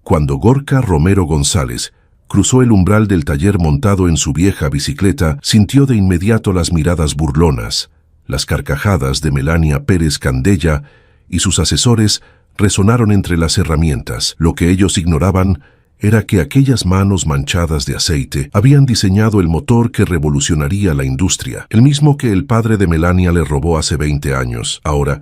Cuando Gorka Romero González cruzó el umbral del taller montado en su vieja bicicleta, sintió de inmediato las miradas burlonas. Las carcajadas de Melania Pérez Candella y sus asesores resonaron entre las herramientas. Lo que ellos ignoraban era que aquellas manos manchadas de aceite habían diseñado el motor que revolucionaría la industria, el mismo que el padre de Melania le robó hace 20 años. Ahora,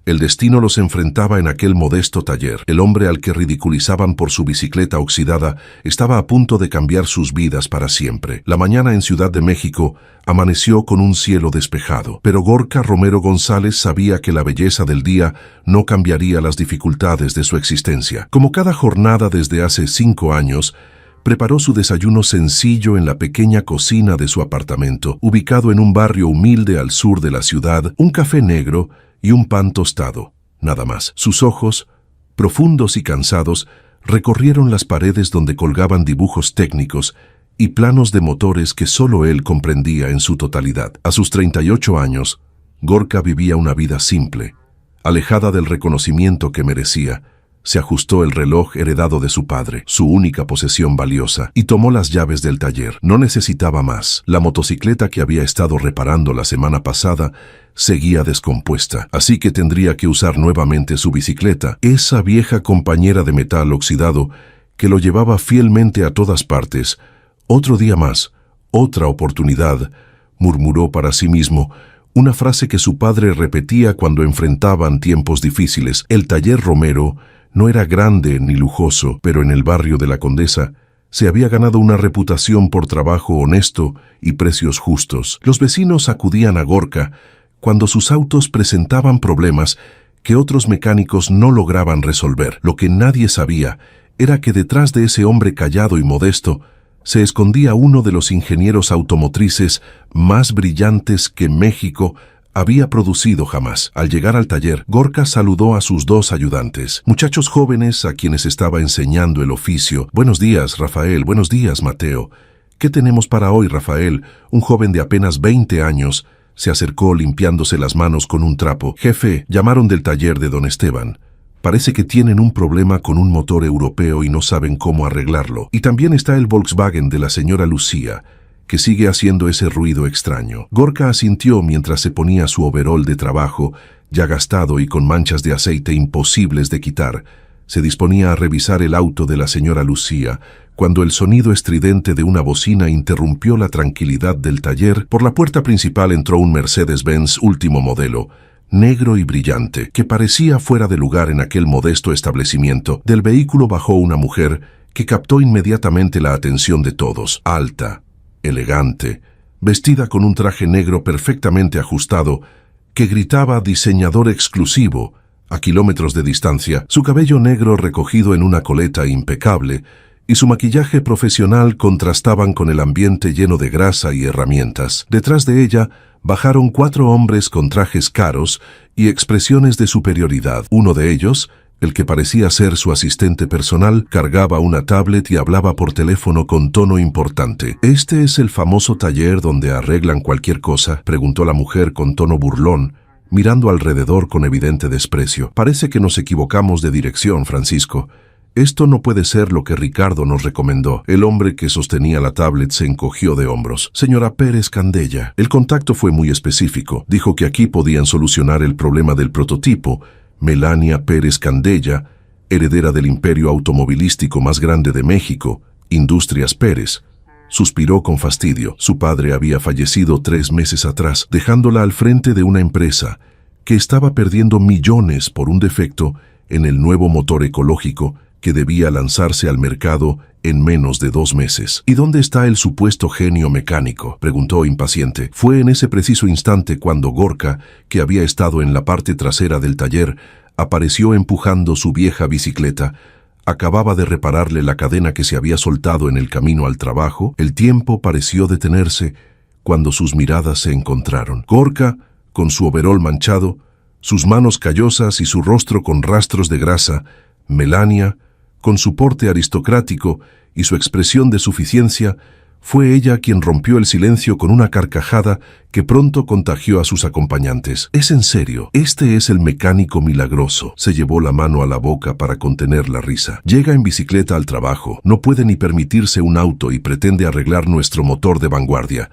el destino los enfrentaba en aquel modesto taller. El hombre al que ridiculizaban por su bicicleta oxidada estaba a punto de cambiar sus vidas para siempre. La mañana en Ciudad de México amaneció con un cielo despejado, pero Gorka Romero González sabía que la belleza del día no cambiaría las dificultades de su existencia. Como cada jornada desde hace 5 años, preparó su desayuno sencillo en la pequeña cocina de su apartamento, ubicado en un barrio humilde al sur de la ciudad, un café negro y un pan tostado, nada más. Sus ojos, profundos y cansados, recorrieron las paredes donde colgaban dibujos técnicos y planos de motores que solo él comprendía en su totalidad. A sus 38 años, Gorka vivía una vida simple, alejada del reconocimiento que merecía. Se ajustó el reloj heredado de su padre, su única posesión valiosa, y tomó las llaves del taller. No necesitaba más. La motocicleta que había estado reparando la semana pasada seguía descompuesta, así que tendría que usar nuevamente su bicicleta, esa vieja compañera de metal oxidado que lo llevaba fielmente a todas partes. Otro día más, otra oportunidad, murmuró para sí mismo, una frase que su padre repetía cuando enfrentaban tiempos difíciles. El taller Romero no era grande ni lujoso, pero en el barrio de la Condesa se había ganado una reputación por trabajo honesto y precios justos. Los vecinos acudían a Gorka cuando sus autos presentaban problemas que otros mecánicos no lograban resolver. Lo que nadie sabía era que detrás de ese hombre callado y modesto se escondía uno de los ingenieros automotrices más brillantes que México había producido jamás. Al llegar al taller, Gorka saludó a sus 2 ayudantes, muchachos jóvenes a quienes estaba enseñando el oficio. Buenos días, Rafael. Buenos días, Mateo. ¿Qué tenemos para hoy, Rafael? Un joven de apenas 20 años se acercó limpiándose las manos con un trapo. Jefe, llamaron del taller de don Esteban. Parece que tienen un problema con un motor europeo y no saben cómo arreglarlo. Y también está el Volkswagen de la señora Lucía, que sigue haciendo ese ruido extraño. Gorka asintió mientras se ponía su overol de trabajo, ya gastado y con manchas de aceite imposibles de quitar. Se disponía a revisar el auto de la señora Lucía, cuando el sonido estridente de una bocina interrumpió la tranquilidad del taller. Por la puerta principal entró un Mercedes-Benz último modelo, negro y brillante, que parecía fuera de lugar en aquel modesto establecimiento. Del vehículo bajó una mujer que captó inmediatamente la atención de todos. Alta, elegante, vestida con un traje negro perfectamente ajustado, que gritaba diseñador exclusivo a kilómetros de distancia, su cabello negro recogido en una coleta impecable y su maquillaje profesional contrastaban con el ambiente lleno de grasa y herramientas. Detrás de ella bajaron 4 hombres con trajes caros y expresiones de superioridad. Uno de ellos, el que parecía ser su asistente personal, cargaba una tablet y hablaba por teléfono con tono importante. «¿Este es el famoso taller donde arreglan cualquier cosa?», preguntó la mujer con tono burlón, mirando alrededor con evidente desprecio. «Parece que nos equivocamos de dirección, Francisco. Esto no puede ser lo que Ricardo nos recomendó». El hombre que sostenía la tablet se encogió de hombros. «Señora Pérez Candella». El contacto fue muy específico. Dijo que aquí podían solucionar el problema del prototipo. Melania Pérez Candella, heredera del imperio automovilístico más grande de México, Industrias Pérez. Suspiró con fastidio. Su padre había fallecido 3 meses atrás, dejándola al frente de una empresa que estaba perdiendo millones por un defecto en el nuevo motor ecológico que debía lanzarse al mercado en menos de 2 meses. «¿Y dónde está el supuesto genio mecánico?», preguntó impaciente. Fue en ese preciso instante cuando Gorka, que había estado en la parte trasera del taller, apareció empujando su vieja bicicleta. Acababa de repararle la cadena que se había soltado en el camino al trabajo. El tiempo pareció detenerse cuando sus miradas se encontraron. Gorka, con su overol manchado, sus manos callosas y su rostro con rastros de grasa. Melania, con su porte aristocrático y su expresión de suficiencia, Fue ella quien rompió el silencio con una carcajada que pronto contagió a sus acompañantes. «Es en serio, este es el mecánico milagroso». Se llevó la mano a la boca para contener la risa. «Llega en bicicleta al trabajo, no puede ni permitirse un auto y pretende arreglar nuestro motor de vanguardia».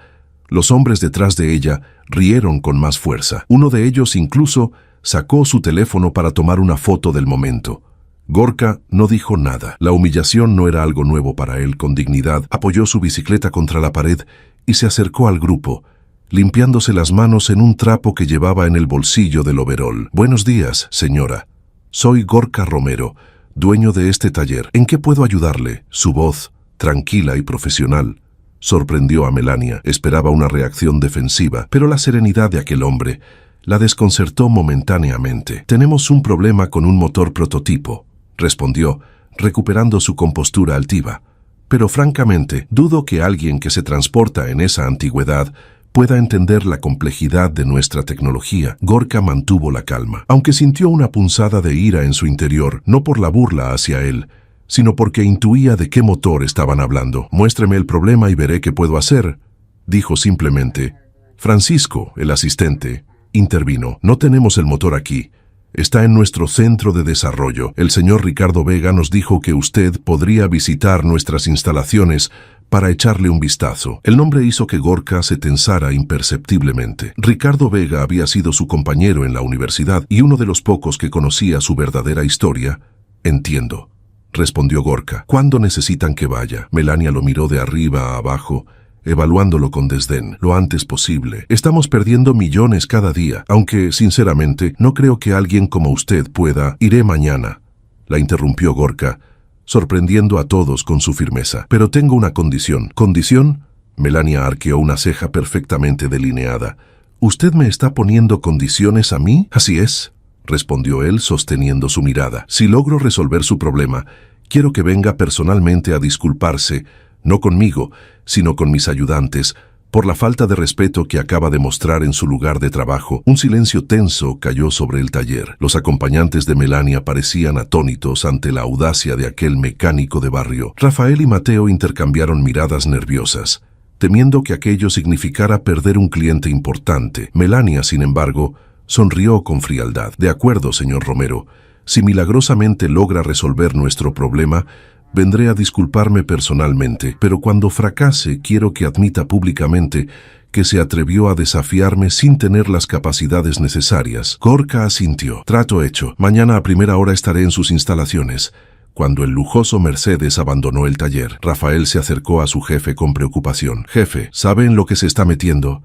Los hombres detrás de ella rieron con más fuerza. Uno de ellos incluso sacó su teléfono para tomar una foto del momento. Gorka no dijo nada. La humillación no era algo nuevo para él. Con dignidad apoyó su bicicleta contra la pared y se acercó al grupo, limpiándose las manos en un trapo que llevaba en el bolsillo del overol. «Buenos días, señora. Soy Gorka Romero, dueño de este taller. ¿En qué puedo ayudarle?» Su voz, tranquila y profesional, sorprendió a Melania. Esperaba una reacción defensiva, pero la serenidad de aquel hombre la desconcertó momentáneamente. «Tenemos un problema con un motor prototipo», respondió, recuperando su compostura altiva. «Pero francamente, dudo que alguien que se transporta en esa antigüedad pueda entender la complejidad de nuestra tecnología». Gorka mantuvo la calma, aunque sintió una punzada de ira en su interior, no por la burla hacia él, sino porque intuía de qué motor estaban hablando. «Muéstreme el problema y veré qué puedo hacer», dijo simplemente. Francisco, el asistente, intervino. «No tenemos el motor aquí. Está en nuestro centro de desarrollo. El señor Ricardo Vega nos dijo que usted podría visitar nuestras instalaciones para echarle un vistazo». El nombre hizo que Gorka se tensara imperceptiblemente. Ricardo Vega había sido su compañero en la universidad y uno de los pocos que conocía su verdadera historia. «Entiendo», respondió Gorka. «¿Cuándo necesitan que vaya?» Melania lo miró de arriba a abajo, evaluándolo con desdén. «Lo antes posible. Estamos perdiendo millones cada día, aunque, sinceramente, no creo que alguien como usted pueda». «Iré mañana», la interrumpió Gorka, sorprendiendo a todos con su firmeza. «Pero tengo una condición». «¿Condición?» Melania arqueó una ceja perfectamente delineada. «¿Usted me está poniendo condiciones a mí?» «Así es», respondió él sosteniendo su mirada. «Si logro resolver su problema, quiero que venga personalmente a disculparse, no conmigo, sino con mis ayudantes, por la falta de respeto que acaba de mostrar en su lugar de trabajo». Un silencio tenso cayó sobre el taller. Los acompañantes de Melania parecían atónitos ante la audacia de aquel mecánico de barrio. Rafael y Mateo intercambiaron miradas nerviosas, temiendo que aquello significara perder un cliente importante. Melania, sin embargo, sonrió con frialdad. «De acuerdo, señor Romero. Si milagrosamente logra resolver nuestro problema, vendré a disculparme personalmente, pero cuando fracase quiero que admita públicamente que se atrevió a desafiarme sin tener las capacidades necesarias». Gorka asintió. «Trato hecho. Mañana a primera hora estaré en sus instalaciones». Cuando el lujoso Mercedes abandonó el taller, Rafael se acercó a su jefe con preocupación. «Jefe, ¿sabe en lo que se está metiendo?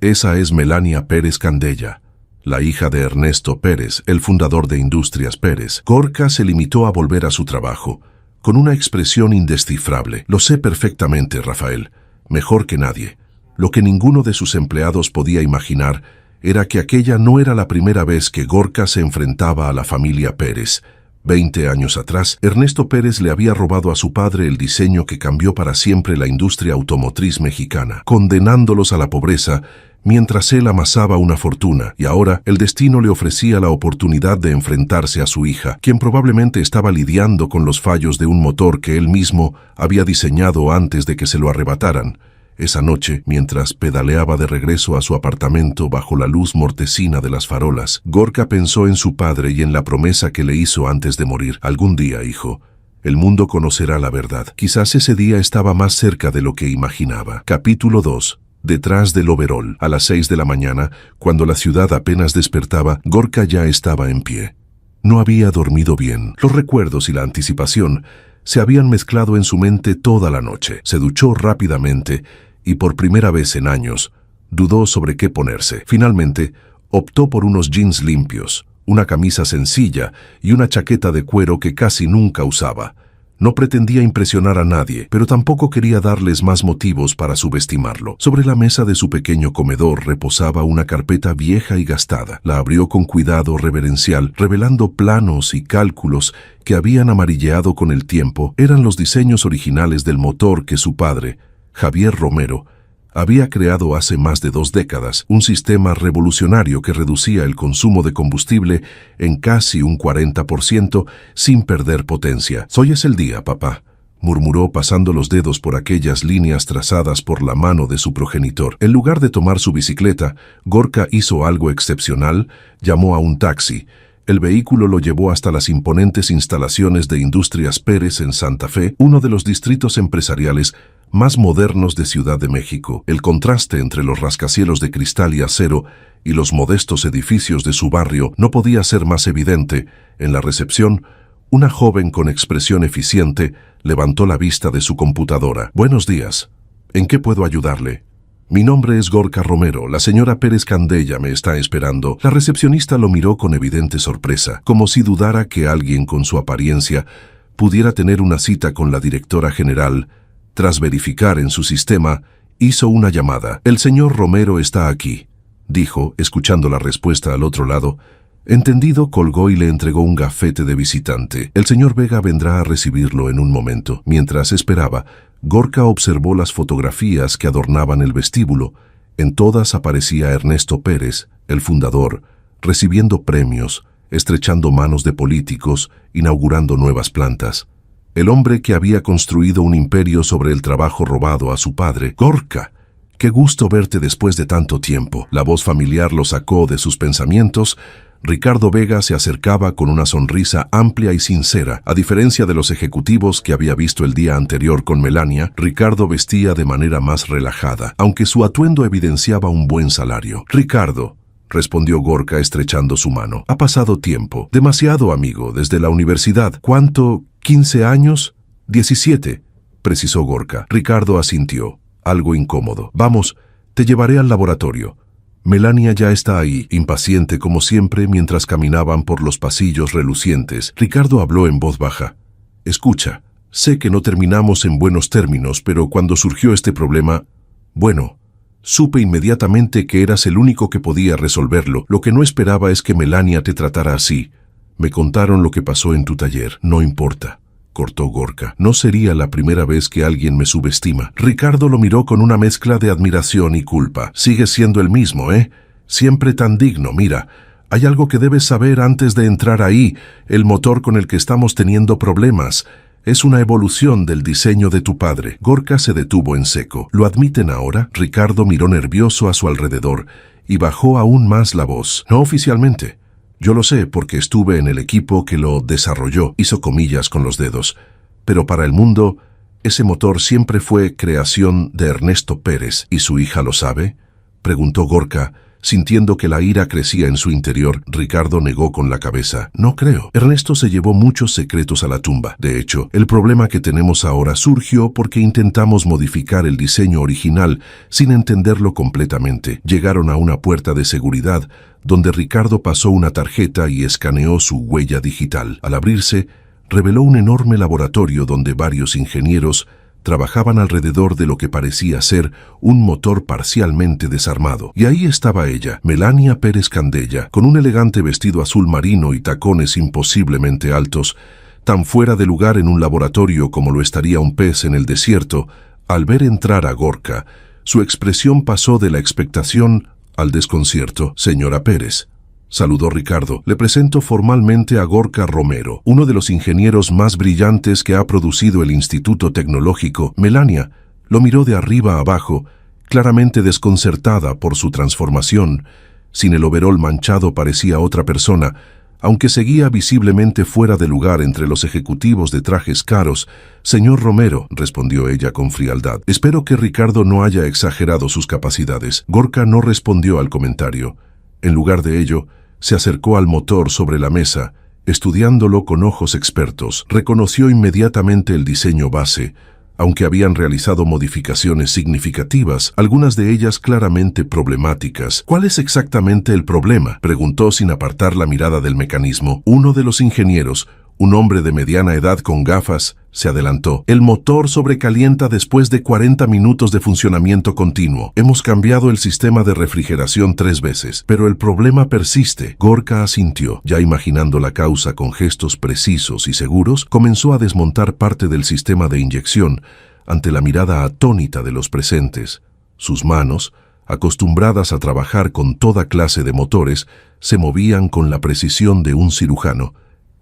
Esa es Melania Pérez Candella, la hija de Ernesto Pérez, el fundador de Industrias Pérez». Gorka se limitó a volver a su trabajo, con una expresión indescifrable. «Lo sé perfectamente, Rafael, mejor que nadie». Lo que ninguno de sus empleados podía imaginar era que aquella no era la primera vez que Gorka se enfrentaba a la familia Pérez. 20 años atrás, Ernesto Pérez le había robado a su padre el diseño que cambió para siempre la industria automotriz mexicana, condenándolos a la pobreza mientras él amasaba una fortuna, y ahora el destino le ofrecía la oportunidad de enfrentarse a su hija, quien probablemente estaba lidiando con los fallos de un motor que él mismo había diseñado antes de que se lo arrebataran. Esa noche, mientras pedaleaba de regreso a su apartamento bajo la luz mortecina de las farolas, Gorka pensó en su padre y en la promesa que le hizo antes de morir. «Algún día, hijo, el mundo conocerá la verdad». Quizás ese día estaba más cerca de lo que imaginaba. Capítulo 2. Detrás del overol. A las 6 de la mañana, cuando la ciudad apenas despertaba, Gorka ya estaba en pie. No había dormido bien. Los recuerdos y la anticipación se habían mezclado en su mente toda la noche. Se duchó rápidamente y por primera vez en años dudó sobre qué ponerse. Finalmente, optó por unos jeans limpios, una camisa sencilla y una chaqueta de cuero que casi nunca usaba. No pretendía impresionar a nadie, pero tampoco quería darles más motivos para subestimarlo. Sobre la mesa de su pequeño comedor reposaba una carpeta vieja y gastada. La abrió con cuidado reverencial, revelando planos y cálculos que habían amarilleado con el tiempo. Eran los diseños originales del motor que su padre, Javier Romero, había creado hace más de 2 décadas, un sistema revolucionario que reducía el consumo de combustible en casi un 40% sin perder potencia. «Hoy es el día, papá», murmuró pasando los dedos por aquellas líneas trazadas por la mano de su progenitor. En lugar de tomar su bicicleta, Gorka hizo algo excepcional, llamó a un taxi. El vehículo lo llevó hasta las imponentes instalaciones de Industrias Pérez en Santa Fe, uno de los distritos empresariales más modernos de Ciudad de México. El contraste entre los rascacielos de cristal y acero y los modestos edificios de su barrio no podía ser más evidente. En la recepción, una joven con expresión eficiente levantó la vista de su computadora. «Buenos días. ¿En qué puedo ayudarle?» «Mi nombre es Gorka Romero. La señora Pérez Candella me está esperando». La recepcionista lo miró con evidente sorpresa, como si dudara que alguien con su apariencia pudiera tener una cita con la directora general. Tras verificar en su sistema, hizo una llamada. «El señor Romero está aquí», dijo, escuchando la respuesta al otro lado. Entendido, colgó y le entregó un gafete de visitante. El señor Vega vendrá a recibirlo en un momento. Mientras esperaba, Gorka observó las fotografías que adornaban el vestíbulo. En todas aparecía Ernesto Pérez, el fundador, recibiendo premios, estrechando manos de políticos, inaugurando nuevas plantas. El hombre que había construido un imperio sobre el trabajo robado a su padre. «Gorka, qué gusto verte después de tanto tiempo». La voz familiar lo sacó de sus pensamientos. Ricardo Vega se acercaba con una sonrisa amplia y sincera. A diferencia de los ejecutivos que había visto el día anterior con Melania, Ricardo vestía de manera más relajada, aunque su atuendo evidenciaba un buen salario. «Ricardo», respondió Gorka estrechando su mano. «Ha pasado tiempo. Demasiado, amigo, desde la universidad». «¿Cuánto? ¿15 años?» «17», precisó Gorka. Ricardo asintió, algo incómodo. «Vamos, te llevaré al laboratorio». Melania ya está ahí, impaciente como siempre mientras caminaban por los pasillos relucientes. Ricardo habló en voz baja. «Escucha, sé que no terminamos en buenos términos, pero cuando surgió este problema, bueno, supe inmediatamente que eras el único que podía resolverlo. Lo que no esperaba es que Melania te tratara así. Me contaron lo que pasó en tu taller. No importa», cortó Gorka. «No sería la primera vez que alguien me subestima». Ricardo lo miró con una mezcla de admiración y culpa. «Sigues siendo el mismo, ¿eh? Siempre tan digno. Mira, hay algo que debes saber antes de entrar ahí. El motor con el que estamos teniendo problemas es una evolución del diseño de tu padre». Gorka se detuvo en seco. «¿Lo admiten ahora?» Ricardo miró nervioso a su alrededor y bajó aún más la voz. «No oficialmente. Yo lo sé porque estuve en el equipo que lo desarrolló», hizo comillas con los dedos. «Pero para el mundo, ese motor siempre fue creación de Ernesto Pérez. ¿Y su hija lo sabe?», preguntó Gorka, sintiendo que la ira crecía en su interior. Ricardo negó con la cabeza. «No creo. Ernesto se llevó muchos secretos a la tumba. De hecho, el problema que tenemos ahora surgió porque intentamos modificar el diseño original sin entenderlo completamente. Llegaron a una puerta de seguridad donde Ricardo pasó una tarjeta y escaneó su huella digital. Al abrirse, reveló un enorme laboratorio donde varios ingenieros trabajaban alrededor de lo que parecía ser un motor parcialmente desarmado. Y ahí estaba ella, Melania Pérez Candella, con un elegante vestido azul marino y tacones imposiblemente altos, tan fuera de lugar en un laboratorio como lo estaría un pez en el desierto. Al ver entrar a Gorka, su expresión pasó de la expectación al desconcierto. «Señora Pérez», saludó Ricardo. «Le presento formalmente a Gorka Romero, uno de los ingenieros más brillantes que ha producido el Instituto Tecnológico». Melania lo miró de arriba a abajo, claramente desconcertada por su transformación. Sin el overol manchado parecía otra persona, aunque seguía visiblemente fuera de lugar entre los ejecutivos de trajes caros. «Señor Romero», respondió ella con frialdad. «Espero que Ricardo no haya exagerado sus capacidades». Gorka no respondió al comentario. En lugar de ello, se acercó al motor sobre la mesa, estudiándolo con ojos expertos. Reconoció inmediatamente el diseño base, aunque habían realizado modificaciones significativas, algunas de ellas claramente problemáticas. «¿Cuál es exactamente el problema?», preguntó sin apartar la mirada del mecanismo. Uno de los ingenieros, un hombre de mediana edad con gafas, se adelantó. «El motor sobrecalienta después de 40 minutos de funcionamiento continuo. Hemos cambiado el sistema de refrigeración 3 veces, pero el problema persiste». Gorka asintió. Ya imaginando la causa con gestos precisos y seguros, comenzó a desmontar parte del sistema de inyección ante la mirada atónita de los presentes. Sus manos, acostumbradas a trabajar con toda clase de motores, se movían con la precisión de un cirujano.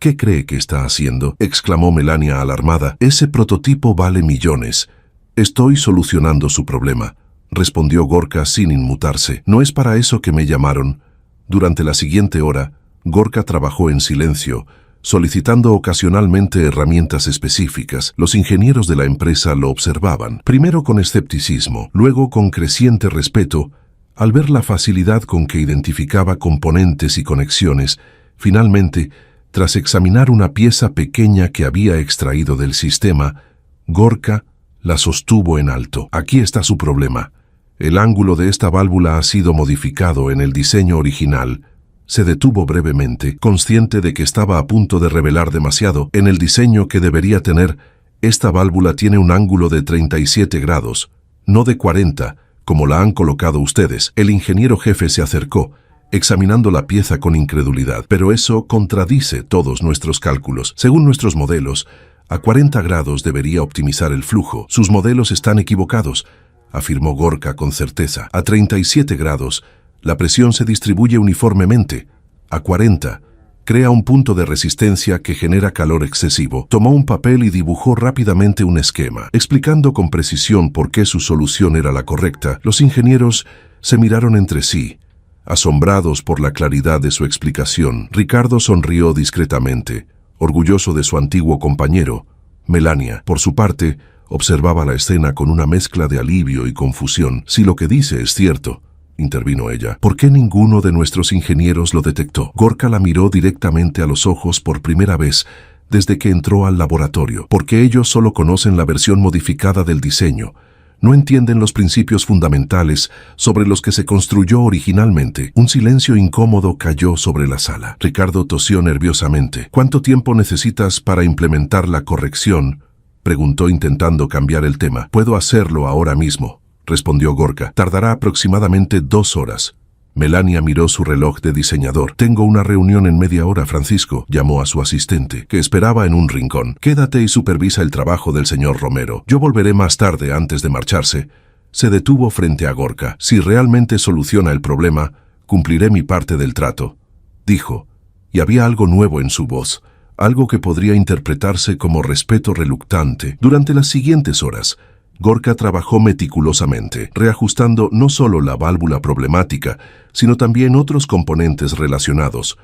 ¿Qué cree que está haciendo?, exclamó Melania alarmada. Ese prototipo vale millones. Estoy solucionando su problema, respondió Gorka sin inmutarse. No es para eso que me llamaron. Durante la siguiente hora, Gorka trabajó en silencio, solicitando ocasionalmente herramientas específicas. Los ingenieros de la empresa lo observaban, primero con escepticismo, luego con creciente respeto, al ver la facilidad con que identificaba componentes y conexiones. Finalmente, tras examinar una pieza pequeña que había extraído del sistema, Gorka la sostuvo en alto. Aquí está su problema. El ángulo de esta válvula ha sido modificado en el diseño original. Se detuvo brevemente, consciente de que estaba a punto de revelar demasiado. En el diseño que debería tener, esta válvula tiene un ángulo de 37 grados, no de 40, como la han colocado ustedes. El ingeniero jefe se acercó, examinando la pieza con incredulidad. Pero eso contradice todos nuestros cálculos. Según nuestros modelos, a 40 grados debería optimizar el flujo. Sus modelos están equivocados, afirmó Gorka con certeza. A 37 grados, la presión se distribuye uniformemente. A 40, crea un punto de resistencia que genera calor excesivo. Tomó un papel y dibujó rápidamente un esquema, explicando con precisión por qué su solución era la correcta. Los ingenieros se miraron entre sí, asombrados por la claridad de su explicación. Ricardo sonrió discretamente, orgulloso de su antiguo compañero. Melania, por su parte, observaba la escena con una mezcla de alivio y confusión. Si lo que dice es cierto, intervino ella, ¿por qué ninguno de nuestros ingenieros lo detectó? Gorka la miró directamente a los ojos por primera vez desde que entró al laboratorio. Porque ellos solo conocen la versión modificada del diseño. No entienden los principios fundamentales sobre los que se construyó originalmente. Un silencio incómodo cayó sobre la sala. Ricardo tosió nerviosamente. ¿Cuánto tiempo necesitas para implementar la corrección?, preguntó intentando cambiar el tema. Puedo hacerlo ahora mismo, respondió Gorka. Tardará aproximadamente 2 horas. Melania miró su reloj de diseñador. Tengo una reunión en media hora, Francisco, llamó a su asistente, que esperaba en un rincón. Quédate y supervisa el trabajo del señor Romero. Yo volveré más tarde antes de marcharse. Se detuvo frente a Gorka. Si realmente soluciona el problema, cumpliré mi parte del trato, dijo, y había algo nuevo en su voz, algo que podría interpretarse como respeto reluctante. Durante las siguientes horas, Gorka trabajó meticulosamente, reajustando no solo la válvula problemática, sino también otros componentes relacionados.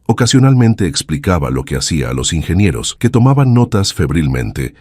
Ocasionalmente explicaba lo que hacía a los ingenieros, que tomaban notas febrilmente.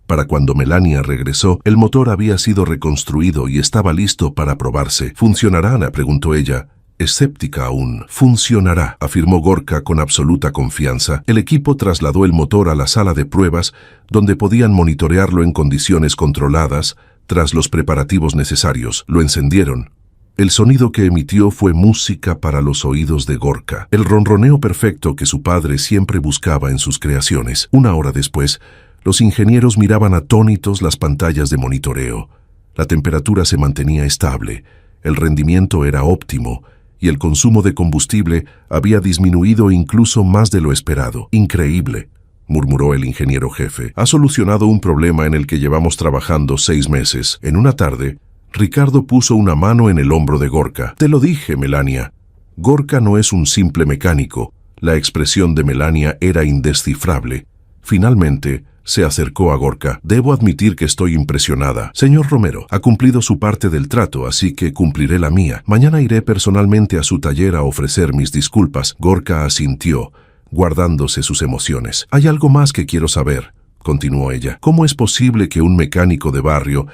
Para cuando Melania regresó, el motor había sido reconstruido y estaba listo para probarse. ¿Funcionará?, le preguntó ella, escéptica aún. Funcionará, afirmó Gorka con absoluta confianza. El equipo trasladó el motor a la sala de pruebas, donde podían monitorearlo en condiciones controladas. Tras los preparativos necesarios, lo encendieron. El sonido que emitió fue música para los oídos de Gorka, el ronroneo perfecto que su padre siempre buscaba en sus creaciones. 1 hora después, los ingenieros miraban atónitos las pantallas de monitoreo. La temperatura se mantenía estable, el rendimiento era óptimo, y el consumo de combustible había disminuido incluso más de lo esperado. Increíble, murmuró el ingeniero jefe. Ha solucionado un problema en el que llevamos trabajando 6 meses. En una tarde, Ricardo puso una mano en el hombro de Gorka. Te lo dije, Melania. Gorka no es un simple mecánico. La expresión de Melania era indescifrable. Finalmente, se acercó a Gorka. Debo admitir que estoy impresionada. Señor Romero, ha cumplido su parte del trato, así que cumpliré la mía. Mañana iré personalmente a su taller a ofrecer mis disculpas. Gorka asintió, guardándose sus emociones. Hay algo más que quiero saber, continuó ella. ¿Cómo es posible que un mecánico de barrio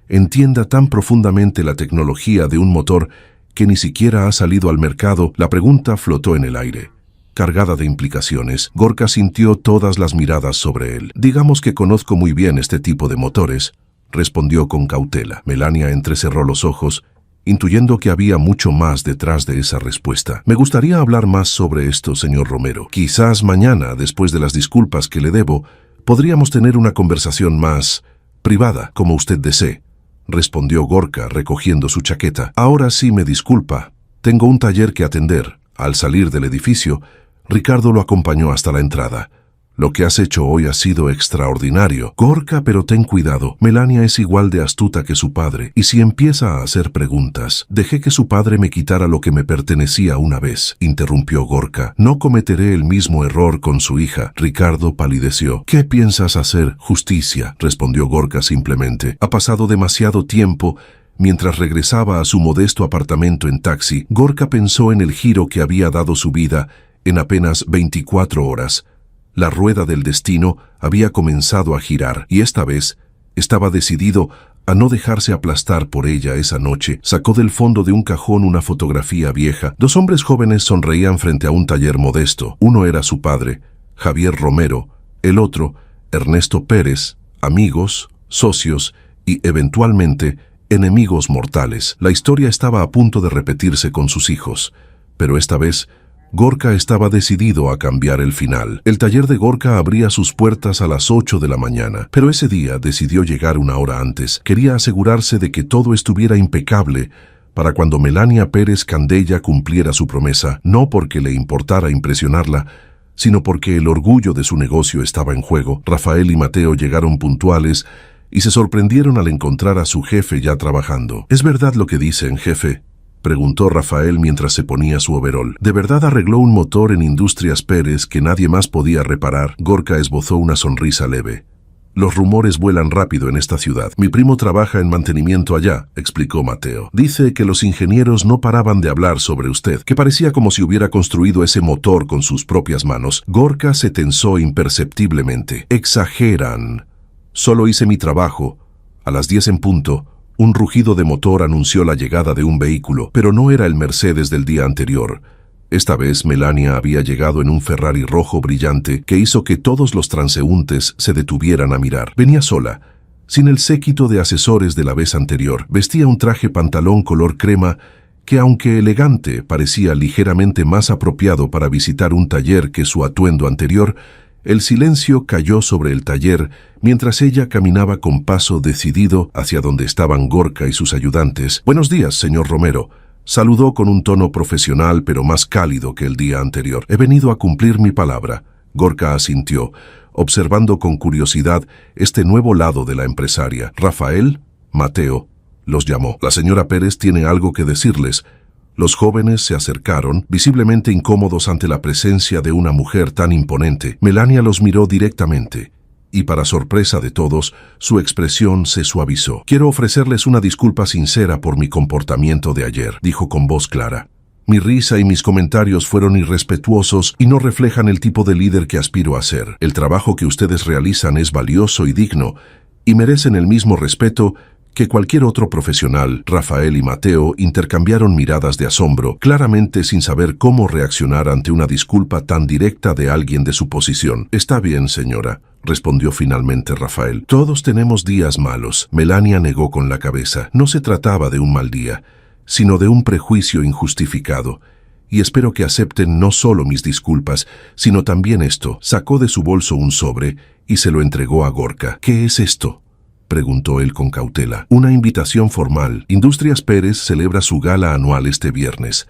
entienda tan profundamente la tecnología de un motor que ni siquiera ha salido al mercado? La pregunta flotó en el aire, cargada de implicaciones. Gorka sintió todas las miradas sobre él. Digamos que conozco muy bien este tipo de motores, respondió con cautela. Melania entrecerró los ojos, intuyendo que había mucho más detrás de esa respuesta. Me gustaría hablar más sobre esto, señor Romero. Quizás mañana, después de las disculpas que le debo, podríamos tener una conversación más privada, como usted desee, respondió Gorka, recogiendo su chaqueta. Ahora sí me disculpa. Tengo un taller que atender. Al salir del edificio, Ricardo lo acompañó hasta la entrada. Lo que has hecho hoy ha sido extraordinario. Gorka, pero ten cuidado. Melania es igual de astuta que su padre, y si empieza a hacer preguntas. Dejé que su padre me quitara lo que me pertenecía una vez, interrumpió Gorka. No cometeré el mismo error con su hija. Ricardo palideció. ¿Qué piensas hacer? Justicia, respondió Gorka simplemente. Ha pasado demasiado tiempo. Mientras regresaba a su modesto apartamento en taxi, Gorka pensó en el giro que había dado su vida en apenas 24 horas. La rueda del destino había comenzado a girar, y esta vez estaba decidido a no dejarse aplastar por ella esa noche. Sacó del fondo de un cajón una fotografía vieja. Dos hombres jóvenes sonreían frente a un taller modesto. Uno era su padre, Javier Romero, el otro, Ernesto Pérez, amigos, socios y, eventualmente, enemigos mortales. La historia estaba a punto de repetirse con sus hijos, pero esta vez Gorka estaba decidido a cambiar el final. El taller de Gorka abría sus puertas a las 8 de la mañana, pero ese día decidió llegar una hora antes. Quería asegurarse de que todo estuviera impecable para cuando Melania Pérez Candella cumpliera su promesa, no porque le importara impresionarla, sino porque el orgullo de su negocio estaba en juego. Rafael y Mateo llegaron puntuales y se sorprendieron al encontrar a su jefe ya trabajando. ¿Es verdad lo que dicen, jefe?, preguntó Rafael mientras se ponía su overol. ¿De verdad arregló un motor en Industrias Pérez que nadie más podía reparar? Gorka esbozó una sonrisa leve. Los rumores vuelan rápido en esta ciudad. Mi primo trabaja en mantenimiento allá, explicó Mateo. Dice que los ingenieros no paraban de hablar sobre usted, que parecía como si hubiera construido ese motor con sus propias manos. Gorka se tensó imperceptiblemente. Exageran. Solo hice mi trabajo. A las 10 en punto, un rugido de motor anunció la llegada de un vehículo, pero no era el Mercedes del día anterior. Esta vez Melania había llegado en un Ferrari rojo brillante que hizo que todos los transeúntes se detuvieran a mirar. Venía sola, sin el séquito de asesores de la vez anterior. Vestía un traje pantalón color crema que, aunque elegante, parecía ligeramente más apropiado para visitar un taller que su atuendo anterior. El silencio cayó sobre el taller mientras ella caminaba con paso decidido hacia donde estaban Gorka y sus ayudantes. «Buenos días, señor Romero», saludó con un tono profesional pero más cálido que el día anterior. «He venido a cumplir mi palabra». Gorka asintió, observando con curiosidad este nuevo lado de la empresaria. «Rafael, Mateo», los llamó. «La señora Pérez tiene algo que decirles». Los jóvenes se acercaron, visiblemente incómodos ante la presencia de una mujer tan imponente. Melania los miró directamente, y para sorpresa de todos, su expresión se suavizó. «Quiero ofrecerles una disculpa sincera por mi comportamiento de ayer», dijo con voz clara. «Mi risa y mis comentarios fueron irrespetuosos y no reflejan el tipo de líder que aspiro a ser. El trabajo que ustedes realizan es valioso y digno, y merecen el mismo respeto que cualquier otro profesional». Rafael y Mateo intercambiaron miradas de asombro, claramente sin saber cómo reaccionar ante una disculpa tan directa de alguien de su posición. «Está bien, señora», respondió finalmente Rafael. «Todos tenemos días malos». Melania negó con la cabeza. No se trataba de un mal día, sino de un prejuicio injustificado. «Y espero que acepten no solo mis disculpas, sino también esto». Sacó de su bolso un sobre y se lo entregó a Gorka. «¿Qué es esto?», preguntó él con cautela. «Una invitación formal. Industrias Pérez celebra su gala anual este viernes.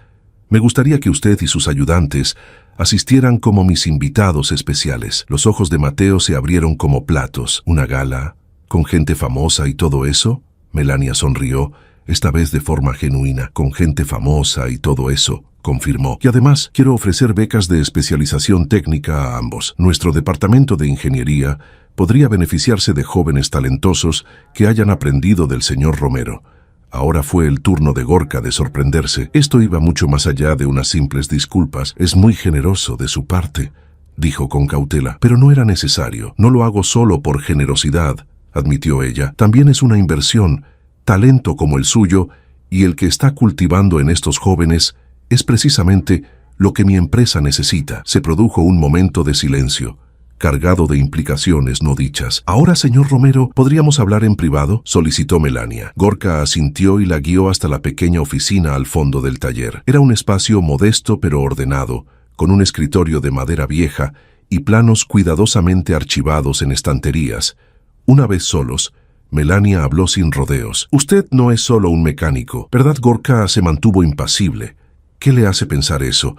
Me gustaría que usted y sus ayudantes asistieran como mis invitados especiales». Los ojos de Mateo se abrieron como platos. «¿Una gala? ¿Con gente famosa y todo eso?». Melania sonrió, esta vez de forma genuina. «Con gente famosa y todo eso», confirmó. «Y además, quiero ofrecer becas de especialización técnica a ambos. Nuestro departamento de ingeniería podría beneficiarse de jóvenes talentosos que hayan aprendido del señor Romero». Ahora fue el turno de Gorka de sorprenderse. Esto iba mucho más allá de unas simples disculpas. «Es muy generoso de su parte», dijo con cautela. «Pero no era necesario. No lo hago solo por generosidad», admitió ella. «También es una inversión. Talento como el suyo y el que está cultivando en estos jóvenes es precisamente lo que mi empresa necesita». Se produjo un momento de silencio, cargado de implicaciones no dichas. «Ahora, señor Romero, ¿podríamos hablar en privado?», solicitó Melania. Gorka asintió y la guió hasta la pequeña oficina al fondo del taller. Era un espacio modesto pero ordenado, con un escritorio de madera vieja y planos cuidadosamente archivados en estanterías. Una vez solos, Melania habló sin rodeos. «Usted no es solo un mecánico, ¿verdad?». Gorka se mantuvo impasible. «¿Qué le hace pensar eso?».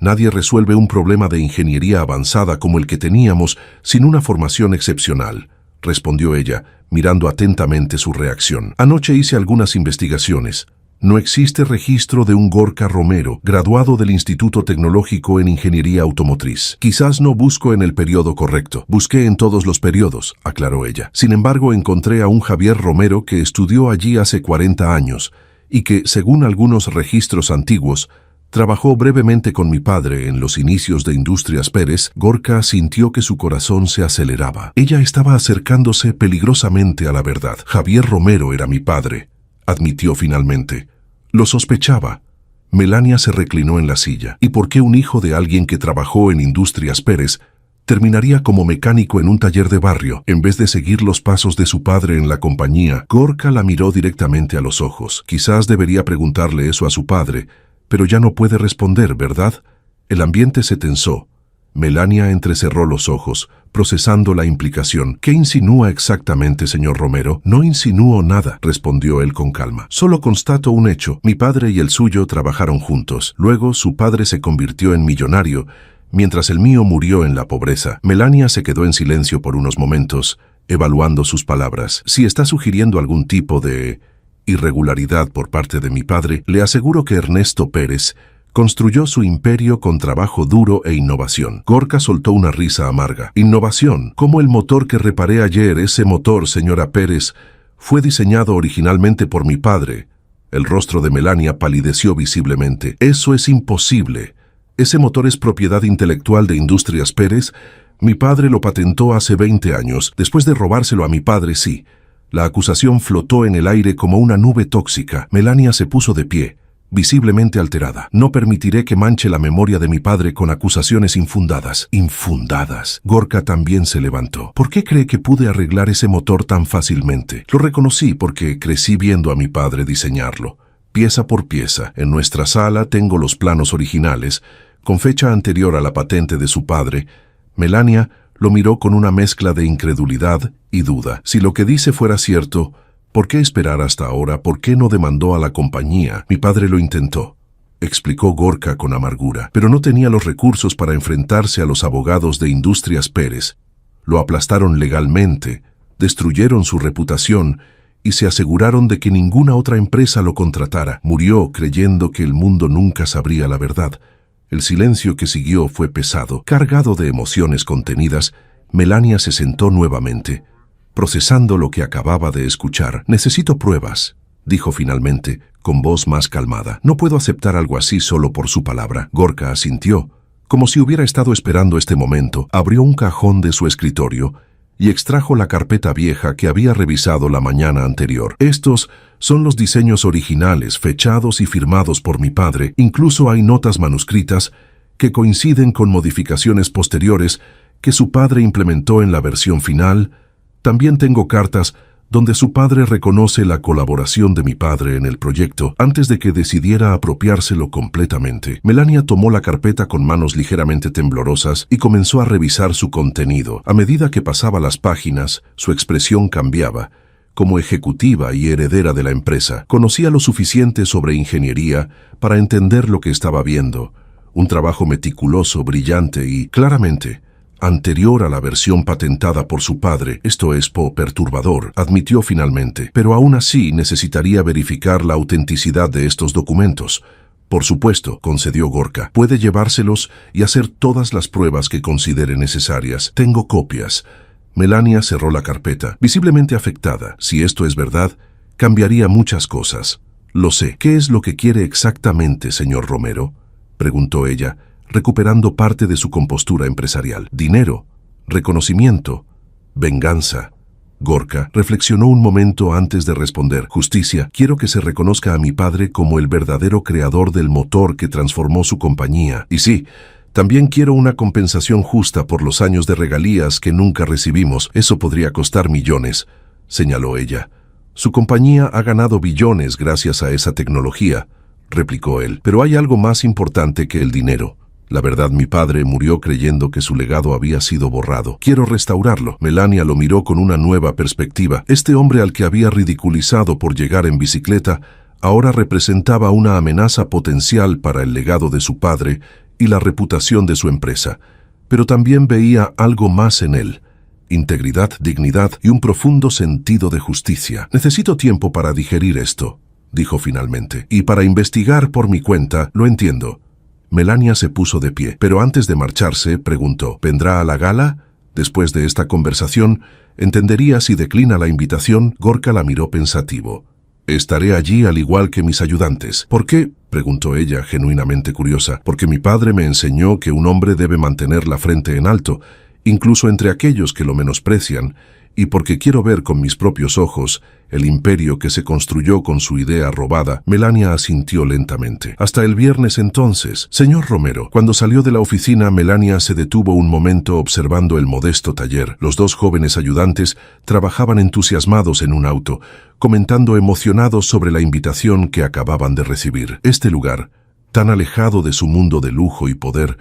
Nadie resuelve un problema de ingeniería avanzada como el que teníamos sin una formación excepcional, respondió ella, mirando atentamente su reacción. Anoche hice algunas investigaciones. No existe registro de un Gorka Romero, graduado del Instituto Tecnológico en Ingeniería Automotriz. Quizás no busco en el periodo correcto. Busqué en todos los periodos, aclaró ella. Sin embargo, encontré a un Javier Romero que estudió allí hace 40 años y que, según algunos registros antiguos, trabajó brevemente con mi padre en los inicios de Industrias Pérez. Gorka sintió que su corazón se aceleraba. Ella estaba acercándose peligrosamente a la verdad. Javier Romero era mi padre, admitió finalmente. Lo sospechaba. Melania se reclinó en la silla. ¿Y por qué un hijo de alguien que trabajó en Industrias Pérez terminaría como mecánico en un taller de barrio, en vez de seguir los pasos de su padre en la compañía? Gorka la miró directamente a los ojos. Quizás debería preguntarle eso a su padre, pero ya no puede responder, ¿verdad? El ambiente se tensó. Melania entrecerró los ojos, procesando la implicación. ¿Qué insinúa exactamente, señor Romero? No insinúo nada, respondió él con calma. Solo constato un hecho. Mi padre y el suyo trabajaron juntos. Luego su padre se convirtió en millonario, mientras el mío murió en la pobreza. Melania se quedó en silencio por unos momentos, evaluando sus palabras. Si está sugiriendo algún tipo de irregularidad por parte de mi padre, le aseguro que Ernesto Pérez construyó su imperio con trabajo duro e innovación. Gorka soltó una risa amarga. Innovación, como el motor que reparé ayer. Ese motor, señora Pérez, fue diseñado originalmente por mi padre. El rostro de Melania palideció visiblemente. Eso es imposible. Ese motor es propiedad intelectual de Industrias Pérez. Mi padre lo patentó hace 20 años. Después de robárselo a mi padre, sí. La acusación flotó en el aire como una nube tóxica. Melania se puso de pie, visiblemente alterada. No permitiré que manche la memoria de mi padre con acusaciones infundadas. Infundadas. Gorka también se levantó. ¿Por qué cree que pude arreglar ese motor tan fácilmente? Lo reconocí porque crecí viendo a mi padre diseñarlo, pieza por pieza. En nuestra sala tengo los planos originales, con fecha anterior a la patente de su padre. Melania lo miró con una mezcla de incredulidad y duda. Si lo que dice fuera cierto, ¿por qué esperar hasta ahora? ¿Por qué no demandó a la compañía? Mi padre lo intentó, explicó Gorka con amargura, pero no tenía los recursos para enfrentarse a los abogados de Industrias Pérez. Lo aplastaron legalmente, destruyeron su reputación y se aseguraron de que ninguna otra empresa lo contratara. Murió creyendo que el mundo nunca sabría la verdad. El silencio que siguió fue pesado, cargado de emociones contenidas. Melania se sentó nuevamente, procesando lo que acababa de escuchar. Necesito pruebas, dijo finalmente, con voz más calmada. No puedo aceptar algo así solo por su palabra. Gorka asintió, como si hubiera estado esperando este momento. Abrió un cajón de su escritorio y extrajo la carpeta vieja que había revisado la mañana anterior. Estos son los diseños originales, fechados y firmados por mi padre. Incluso hay notas manuscritas que coinciden con modificaciones posteriores que su padre implementó en la versión final. También tengo cartas donde su padre reconoce la colaboración de mi padre en el proyecto antes de que decidiera apropiárselo completamente. Melania tomó la carpeta con manos ligeramente temblorosas y comenzó a revisar su contenido. A medida que pasaba las páginas, su expresión cambiaba. Como ejecutiva y heredera de la empresa, conocía lo suficiente sobre ingeniería para entender lo que estaba viendo. Un trabajo meticuloso, brillante y, claramente, anterior a la versión patentada por su padre. Esto es perturbador, admitió finalmente, pero aún así necesitaría verificar la autenticidad de estos documentos. Por supuesto, concedió Gorka. Puede llevárselos y hacer todas las pruebas que considere necesarias. Tengo copias. Melania cerró la carpeta, visiblemente afectada. Si esto es verdad, cambiaría muchas cosas. Lo sé. ¿Qué es lo que quiere exactamente, señor Romero?, preguntó ella, recuperando parte de su compostura empresarial. Dinero, reconocimiento, venganza. Gorka reflexionó un momento antes de responder. Justicia. Quiero que se reconozca a mi padre como el verdadero creador del motor que transformó su compañía. Y sí, también quiero una compensación justa por los años de regalías que nunca recibimos. Eso podría costar millones, señaló ella. Su compañía ha ganado billones gracias a esa tecnología, replicó él. Pero hay algo más importante que el dinero. La verdad, mi padre murió creyendo que su legado había sido borrado. Quiero restaurarlo. Melania lo miró con una nueva perspectiva. Este hombre al que había ridiculizado por llegar en bicicleta, ahora representaba una amenaza potencial para el legado de su padre y la reputación de su empresa, pero también veía algo más en él: integridad, dignidad y un profundo sentido de justicia. «Necesito tiempo para digerir esto», dijo finalmente, «y para investigar por mi cuenta. Lo entiendo». Melania se puso de pie, pero antes de marcharse, preguntó: «¿Vendrá a la gala?» Después de esta conversación, entendería si declina la invitación. Gorka la miró pensativo. «Estaré allí al igual que mis ayudantes». «¿Por qué?», preguntó ella, genuinamente curiosa. «Porque mi padre me enseñó que un hombre debe mantener la frente en alto, incluso entre aquellos que lo menosprecian, y porque quiero ver con mis propios ojos el imperio que se construyó con su idea robada». Melania asintió lentamente. «Hasta el viernes entonces, señor Romero». Cuando salió de la oficina, Melania se detuvo un momento observando el modesto taller. Los dos jóvenes ayudantes trabajaban entusiasmados en un auto, comentando emocionados sobre la invitación que acababan de recibir. Este lugar, tan alejado de su mundo de lujo y poder,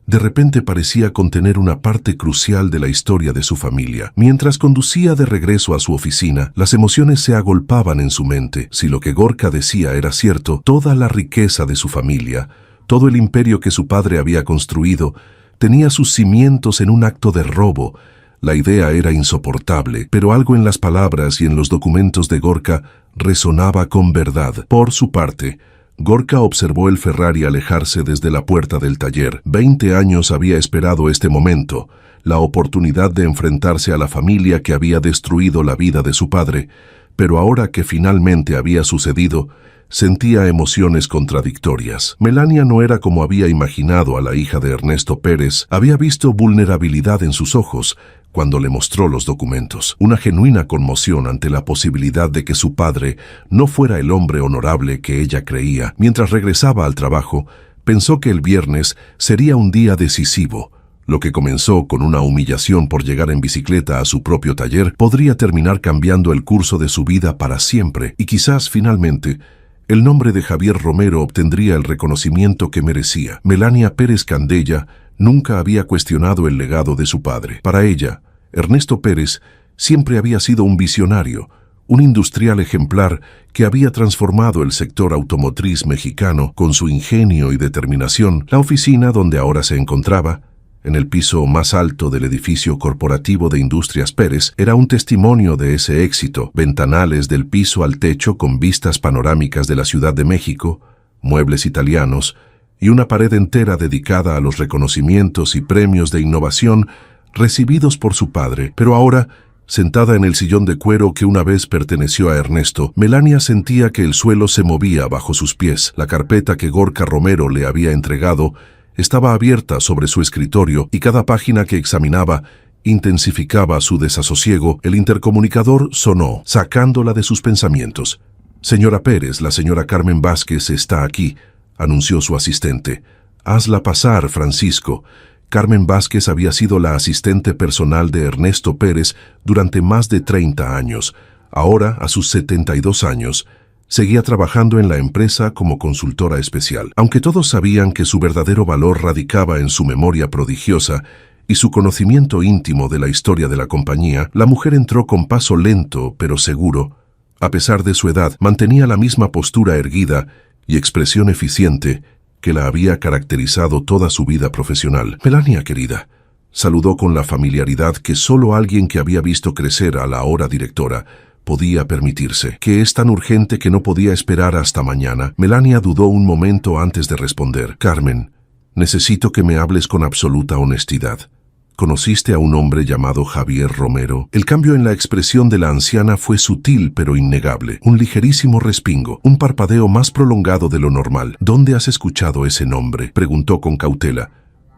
de repente parecía contener una parte crucial de la historia de su familia. Mientras conducía de regreso a su oficina, las emociones se agolpaban en su mente. Si lo que Gorka decía era cierto, toda la riqueza de su familia, todo el imperio que su padre había construido, tenía sus cimientos en un acto de robo. La idea era insoportable, pero algo en las palabras y en los documentos de Gorka resonaba con verdad. Por su parte, Gorka observó el Ferrari alejarse desde la puerta del taller. 20 años había esperado este momento, la oportunidad de enfrentarse a la familia que había destruido la vida de su padre, pero ahora que finalmente había sucedido, sentía emociones contradictorias. Melania no era como había imaginado a la hija de Ernesto Pérez. Había visto vulnerabilidad en sus ojos cuando le mostró los documentos, una genuina conmoción ante la posibilidad de que su padre no fuera el hombre honorable que ella creía. Mientras regresaba al trabajo, pensó que el viernes sería un día decisivo. Lo que comenzó con una humillación por llegar en bicicleta a su propio taller podría terminar cambiando el curso de su vida para siempre, y quizás finalmente el nombre de Javier Romero obtendría el reconocimiento que merecía. Melania Pérez Candella nunca había cuestionado el legado de su padre. Para ella, Ernesto Pérez siempre había sido un visionario, un industrial ejemplar que había transformado el sector automotriz mexicano con su ingenio y determinación. La oficina donde ahora se encontraba, en el piso más alto del edificio corporativo de Industrias Pérez, era un testimonio de ese éxito. Ventanales del piso al techo con vistas panorámicas de la Ciudad de México, muebles italianos y una pared entera dedicada a los reconocimientos y premios de innovación recibidos por su padre. Pero ahora, sentada en el sillón de cuero que una vez perteneció a Ernesto, Melania sentía que el suelo se movía bajo sus pies. La carpeta que Gorka Romero le había entregado estaba abierta sobre su escritorio y cada página que examinaba intensificaba su desasosiego. El intercomunicador sonó, sacándola de sus pensamientos. «Señora Pérez, la señora Carmen Vázquez está aquí», anunció su asistente. «Hazla pasar, Francisco». Carmen Vázquez había sido la asistente personal de Ernesto Pérez durante más de 30 años. Ahora, a sus 72 años, seguía trabajando en la empresa como consultora especial. Aunque todos sabían que su verdadero valor radicaba en su memoria prodigiosa y su conocimiento íntimo de la historia de la compañía, la mujer entró con paso lento pero seguro. A pesar de su edad, mantenía la misma postura erguida y expresión eficiente que la había caracterizado toda su vida profesional. «Melania, querida», saludó con la familiaridad que solo alguien que había visto crecer a la ahora directora podía permitirse. «¿Que es tan urgente que no podía esperar hasta mañana?» Melania dudó un momento antes de responder. «Carmen, necesito que me hables con absoluta honestidad. ¿Conociste a un hombre llamado Javier Romero?» El cambio en la expresión de la anciana fue sutil pero innegable. Un ligerísimo respingo, un parpadeo más prolongado de lo normal. «¿Dónde has escuchado ese nombre?», preguntó con cautela.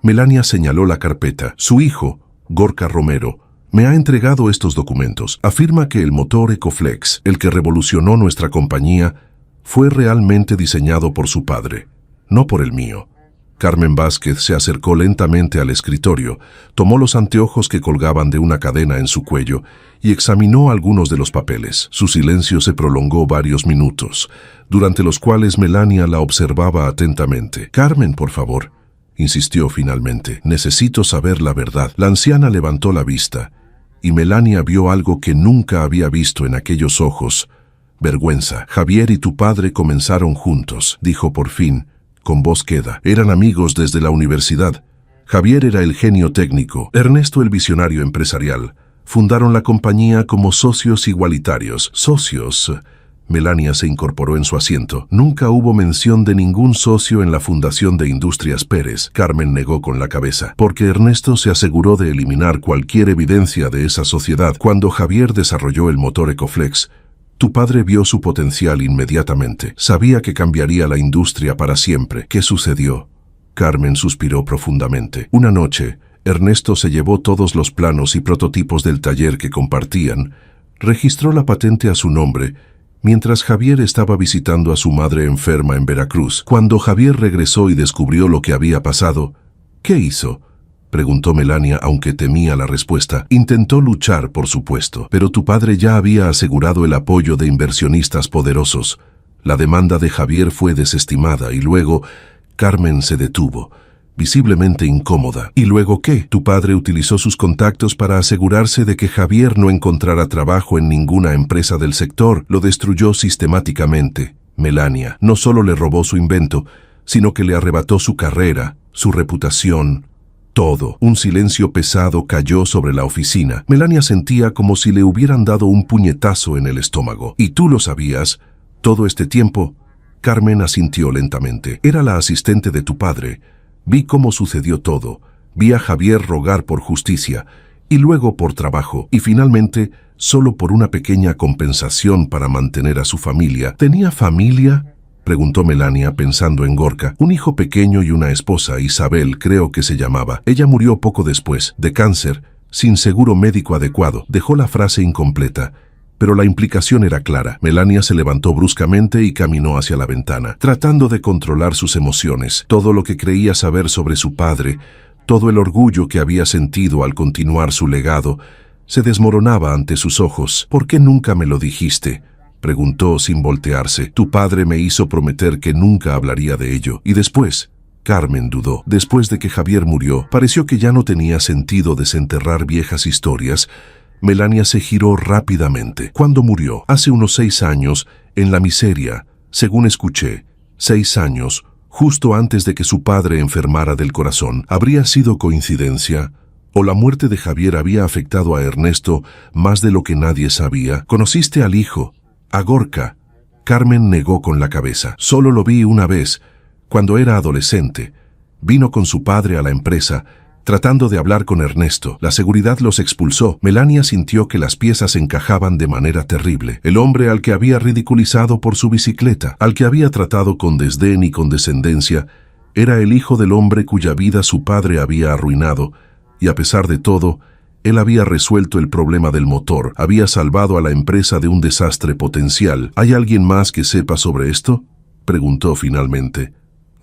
Melania señaló la carpeta. «Su hijo, Gorka Romero, me ha entregado estos documentos. Afirma que el motor Ecoflex, el que revolucionó nuestra compañía, fue realmente diseñado por su padre, no por el mío». Carmen Vázquez se acercó lentamente al escritorio, tomó los anteojos que colgaban de una cadena en su cuello y examinó algunos de los papeles. Su silencio se prolongó varios minutos, durante los cuales Melania la observaba atentamente. «Carmen, por favor», insistió finalmente. «Necesito saber la verdad». La anciana levantó la vista y Melania vio algo que nunca había visto en aquellos ojos: vergüenza. «Javier y tu padre comenzaron juntos», dijo por fin, con voz queda. Eran amigos desde la universidad. Javier era el genio técnico, Ernesto el visionario empresarial. Fundaron la compañía como socios igualitarios. ¿Socios? Melania se incorporó en su asiento. Nunca hubo mención de ningún socio en la fundación de Industrias Pérez. Carmen negó con la cabeza, porque Ernesto se aseguró de eliminar cualquier evidencia de esa sociedad. Cuando Javier desarrolló el motor Ecoflex, tu padre vio su potencial inmediatamente. Sabía que cambiaría la industria para siempre. ¿Qué sucedió? Carmen suspiró profundamente. Una noche, Ernesto se llevó todos los planos y prototipos del taller que compartían, registró la patente a su nombre, mientras Javier estaba visitando a su madre enferma en Veracruz. Cuando Javier regresó y descubrió lo que había pasado, ¿qué hizo?, preguntó Melania, aunque temía la respuesta. Intentó luchar, por supuesto, pero tu padre ya había asegurado el apoyo de inversionistas poderosos. La demanda de Javier fue desestimada y luego Carmen se detuvo, visiblemente incómoda. ¿Y luego qué? Tu padre utilizó sus contactos para asegurarse de que Javier no encontrara trabajo en ninguna empresa del sector. Lo destruyó sistemáticamente. Melania no solo le robó su invento, sino que le arrebató su carrera, su reputación, todo. Un silencio pesado cayó sobre la oficina. Melania sentía como si le hubieran dado un puñetazo en el estómago. ¿Y tú lo sabías? ¿Todo este tiempo? Carmen asintió lentamente. Era la asistente de tu padre. Vi cómo sucedió todo. Vi a Javier rogar por justicia, y luego por trabajo, y finalmente solo por una pequeña compensación para mantener a su familia. ¿Tenía familia?, preguntó Melania pensando en Gorka. Un hijo pequeño y una esposa, Isabel creo que se llamaba. Ella murió poco después, de cáncer, sin seguro médico adecuado. Dejó la frase incompleta, pero la implicación era clara. Melania se levantó bruscamente y caminó hacia la ventana, tratando de controlar sus emociones. Todo lo que creía saber sobre su padre, todo el orgullo que había sentido al continuar su legado, se desmoronaba ante sus ojos. ¿Por qué nunca me lo dijiste?, preguntó sin voltearse. Tu padre me hizo prometer que nunca hablaría de ello. Y después, Carmen dudó. Después de que Javier murió, pareció que ya no tenía sentido desenterrar viejas historias. Melania se giró rápidamente. ¿Cuándo murió? Hace unos 6 años, en la miseria, según escuché. 6 años, justo antes de que su padre enfermara del corazón. ¿Habría sido coincidencia? ¿O la muerte de Javier había afectado a Ernesto más de lo que nadie sabía? ¿Conociste al hijo, a Gorka? Carmen negó con la cabeza. Solo lo vi una vez, cuando era adolescente. Vino con su padre a la empresa, tratando de hablar con Ernesto. La seguridad los expulsó. Melania sintió que las piezas encajaban de manera terrible. El hombre al que había ridiculizado por su bicicleta, al que había tratado con desdén y condescendencia, era el hijo del hombre cuya vida su padre había arruinado, y a pesar de todo, él había resuelto el problema del motor, había salvado a la empresa de un desastre potencial. ¿Hay alguien más que sepa sobre esto?, preguntó finalmente.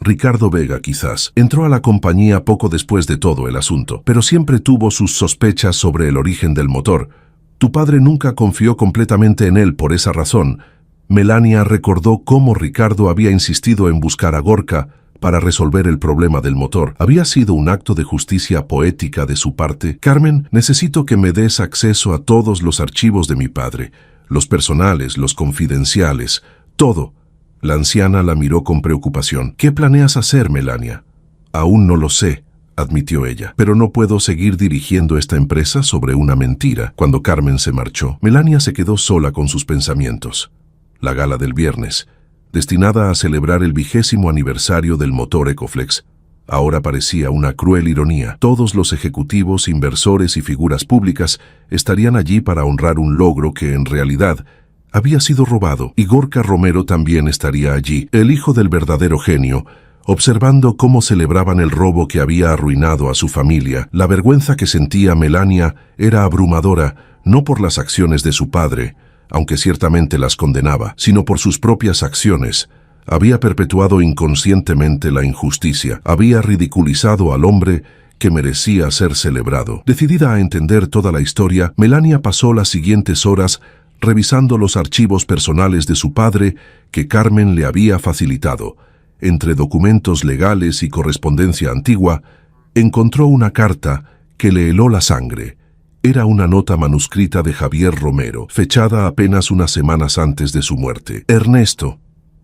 Ricardo Vega, quizás. Entró a la compañía poco después de todo el asunto, pero siempre tuvo sus sospechas sobre el origen del motor. Tu padre nunca confió completamente en él por esa razón. Melania recordó cómo Ricardo había insistido en buscar a Gorka para resolver el problema del motor. ¿Había sido un acto de justicia poética de su parte? Carmen, necesito que me des acceso a todos los archivos de mi padre, los personales, los confidenciales, todo. La anciana la miró con preocupación. ¿Qué planeas hacer, Melania? Aún no lo sé, admitió ella, pero no puedo seguir dirigiendo esta empresa sobre una mentira. Cuando Carmen se marchó, Melania se quedó sola con sus pensamientos. La gala del viernes, destinada a celebrar el 20º aniversario del motor Ecoflex, ahora parecía una cruel ironía. Todos los ejecutivos, inversores y figuras públicas estarían allí para honrar un logro que, en realidad, había sido robado. Y Gorka Romero también estaría allí, el hijo del verdadero genio, observando cómo celebraban el robo que había arruinado a su familia. La vergüenza que sentía Melania era abrumadora, no por las acciones de su padre, aunque ciertamente las condenaba, sino por sus propias acciones. Había perpetuado inconscientemente la injusticia, había ridiculizado al hombre que merecía ser celebrado. Decidida a entender toda la historia, Melania pasó las siguientes horas revisando los archivos personales de su padre que Carmen le había facilitado. Entre documentos legales y correspondencia antigua, encontró una carta que le heló la sangre. Era una nota manuscrita de Javier Romero, fechada apenas unas semanas antes de su muerte. Ernesto,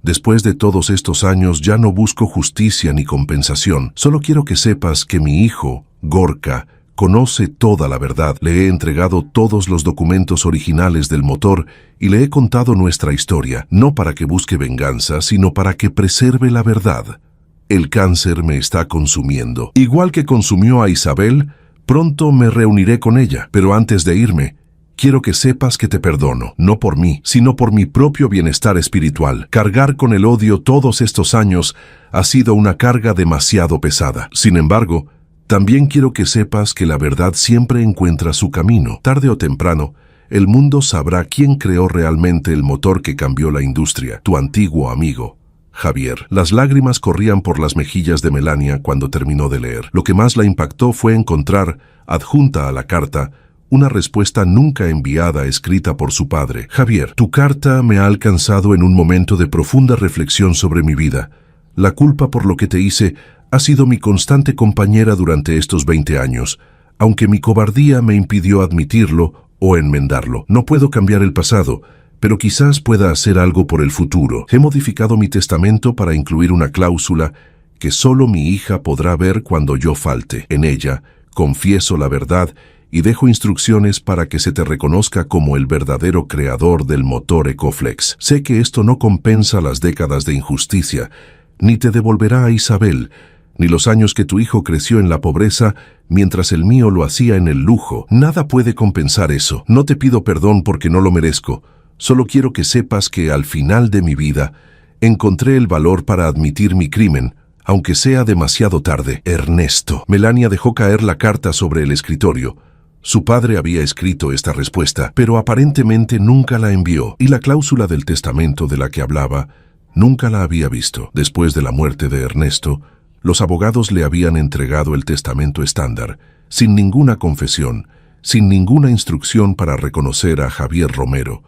Después de todos estos años ya no busco justicia ni compensación. Solo quiero que sepas que mi hijo, Gorka, conoce toda la verdad. Le he entregado todos los documentos originales del motor y le he contado nuestra historia, no para que busque venganza, sino para que preserve la verdad. El cáncer me está consumiendo. Igual que consumió a Isabel, pronto me reuniré con ella, pero antes de irme, quiero que sepas que te perdono, no por mí, sino por mi propio bienestar espiritual. Cargar con el odio todos estos años ha sido una carga demasiado pesada. Sin embargo, también quiero que sepas que la verdad siempre encuentra su camino. Tarde o temprano, el mundo sabrá quién creó realmente el motor que cambió la industria. Tu antiguo amigo, Javier. Las lágrimas corrían por las mejillas de Melania cuando terminó de leer. Lo que más la impactó fue encontrar, adjunta a la carta, una respuesta nunca enviada escrita por su padre. Javier, tu carta me ha alcanzado en un momento de profunda reflexión sobre mi vida. La culpa por lo que te hice ha sido mi constante compañera durante estos 20 años, aunque mi cobardía me impidió admitirlo o enmendarlo. No puedo cambiar el pasado, pero quizás pueda hacer algo por el futuro. He modificado mi testamento para incluir una cláusula que solo mi hija podrá ver cuando yo falte. En ella, confieso la verdad y dejo instrucciones para que se te reconozca como el verdadero creador del motor Ecoflex. Sé que esto no compensa las décadas de injusticia, ni te devolverá a Isabel, ni los años que tu hijo creció en la pobreza mientras el mío lo hacía en el lujo. Nada puede compensar eso. No te pido perdón porque no lo merezco. Solo quiero que sepas que al final de mi vida encontré el valor para admitir mi crimen, aunque sea demasiado tarde. Ernesto. Melania dejó caer la carta sobre el escritorio. Su padre había escrito esta respuesta, pero aparentemente nunca la envió, y la cláusula del testamento de la que hablaba nunca la había visto. Después de la muerte de Ernesto, los abogados le habían entregado el testamento estándar, sin ninguna confesión, sin ninguna instrucción para reconocer a Javier Romero.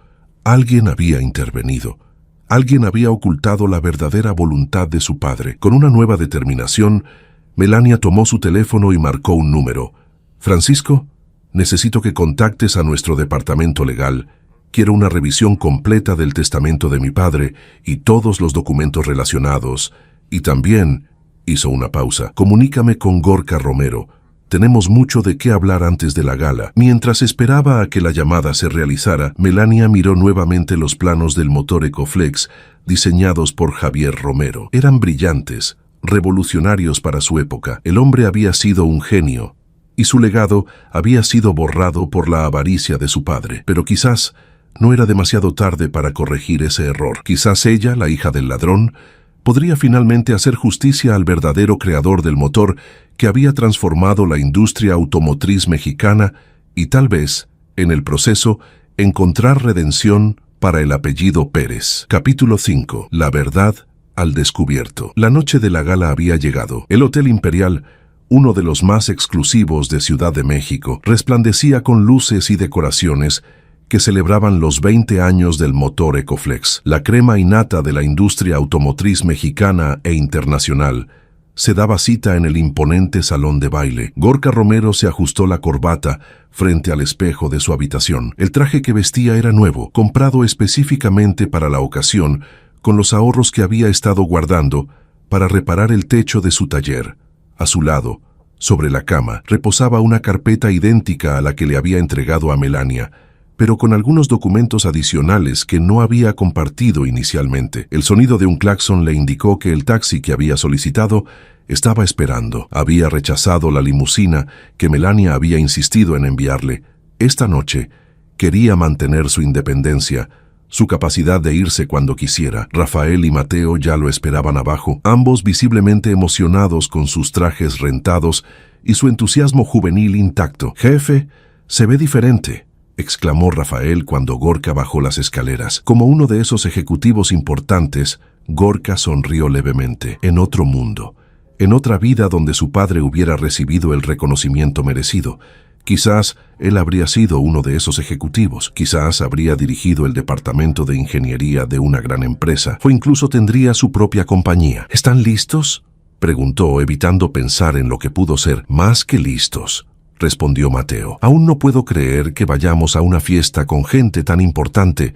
Alguien había intervenido. Alguien había ocultado la verdadera voluntad de su padre. Con una nueva determinación, Melania tomó su teléfono y marcó un número. «Francisco, necesito que contactes a nuestro departamento legal. Quiero una revisión completa del testamento de mi padre y todos los documentos relacionados. Y también», hizo una pausa, «comunícame con Gorka Romero. Tenemos mucho de qué hablar antes de la gala». Mientras esperaba a que la llamada se realizara, Melania miró nuevamente los planos del motor Ecoflex diseñados por Javier Romero. Eran brillantes, revolucionarios para su época. El hombre había sido un genio, y su legado había sido borrado por la avaricia de su padre. Pero quizás no era demasiado tarde para corregir ese error. Quizás ella, la hija del ladrón, podría finalmente hacer justicia al verdadero creador del motor que había transformado la industria automotriz mexicana y tal vez, en el proceso, encontrar redención para el apellido Pérez. Capítulo 5. La verdad al descubierto. La noche de la gala había llegado. El Hotel Imperial, uno de los más exclusivos de Ciudad de México, resplandecía con luces y decoraciones que celebraban los 20 años del motor Ecoflex. La crema innata de la industria automotriz mexicana e internacional se daba cita en el imponente salón de baile. Gorka Romero se ajustó la corbata frente al espejo de su habitación. El traje que vestía era nuevo, comprado específicamente para la ocasión, con los ahorros que había estado guardando para reparar el techo de su taller. A su lado, sobre la cama, reposaba una carpeta idéntica a la que le había entregado a Melania, pero con algunos documentos adicionales que no había compartido inicialmente. El sonido de un claxon le indicó que el taxi que había solicitado estaba esperando. Había rechazado la limusina que Melania había insistido en enviarle. Esta noche quería mantener su independencia, su capacidad de irse cuando quisiera. Rafael y Mateo ya lo esperaban abajo, ambos visiblemente emocionados con sus trajes rentados y su entusiasmo juvenil intacto. «Jefe, se ve diferente», exclamó Rafael cuando Gorka bajó las escaleras. Como uno de esos ejecutivos importantes, Gorka sonrió levemente. En otro mundo, en otra vida donde su padre hubiera recibido el reconocimiento merecido. Quizás él habría sido uno de esos ejecutivos, quizás habría dirigido el departamento de ingeniería de una gran empresa, o incluso tendría su propia compañía. «¿Están listos?», preguntó, evitando pensar en lo que pudo ser. «Más que listos», respondió Mateo. «Aún no puedo creer que vayamos a una fiesta con gente tan importante.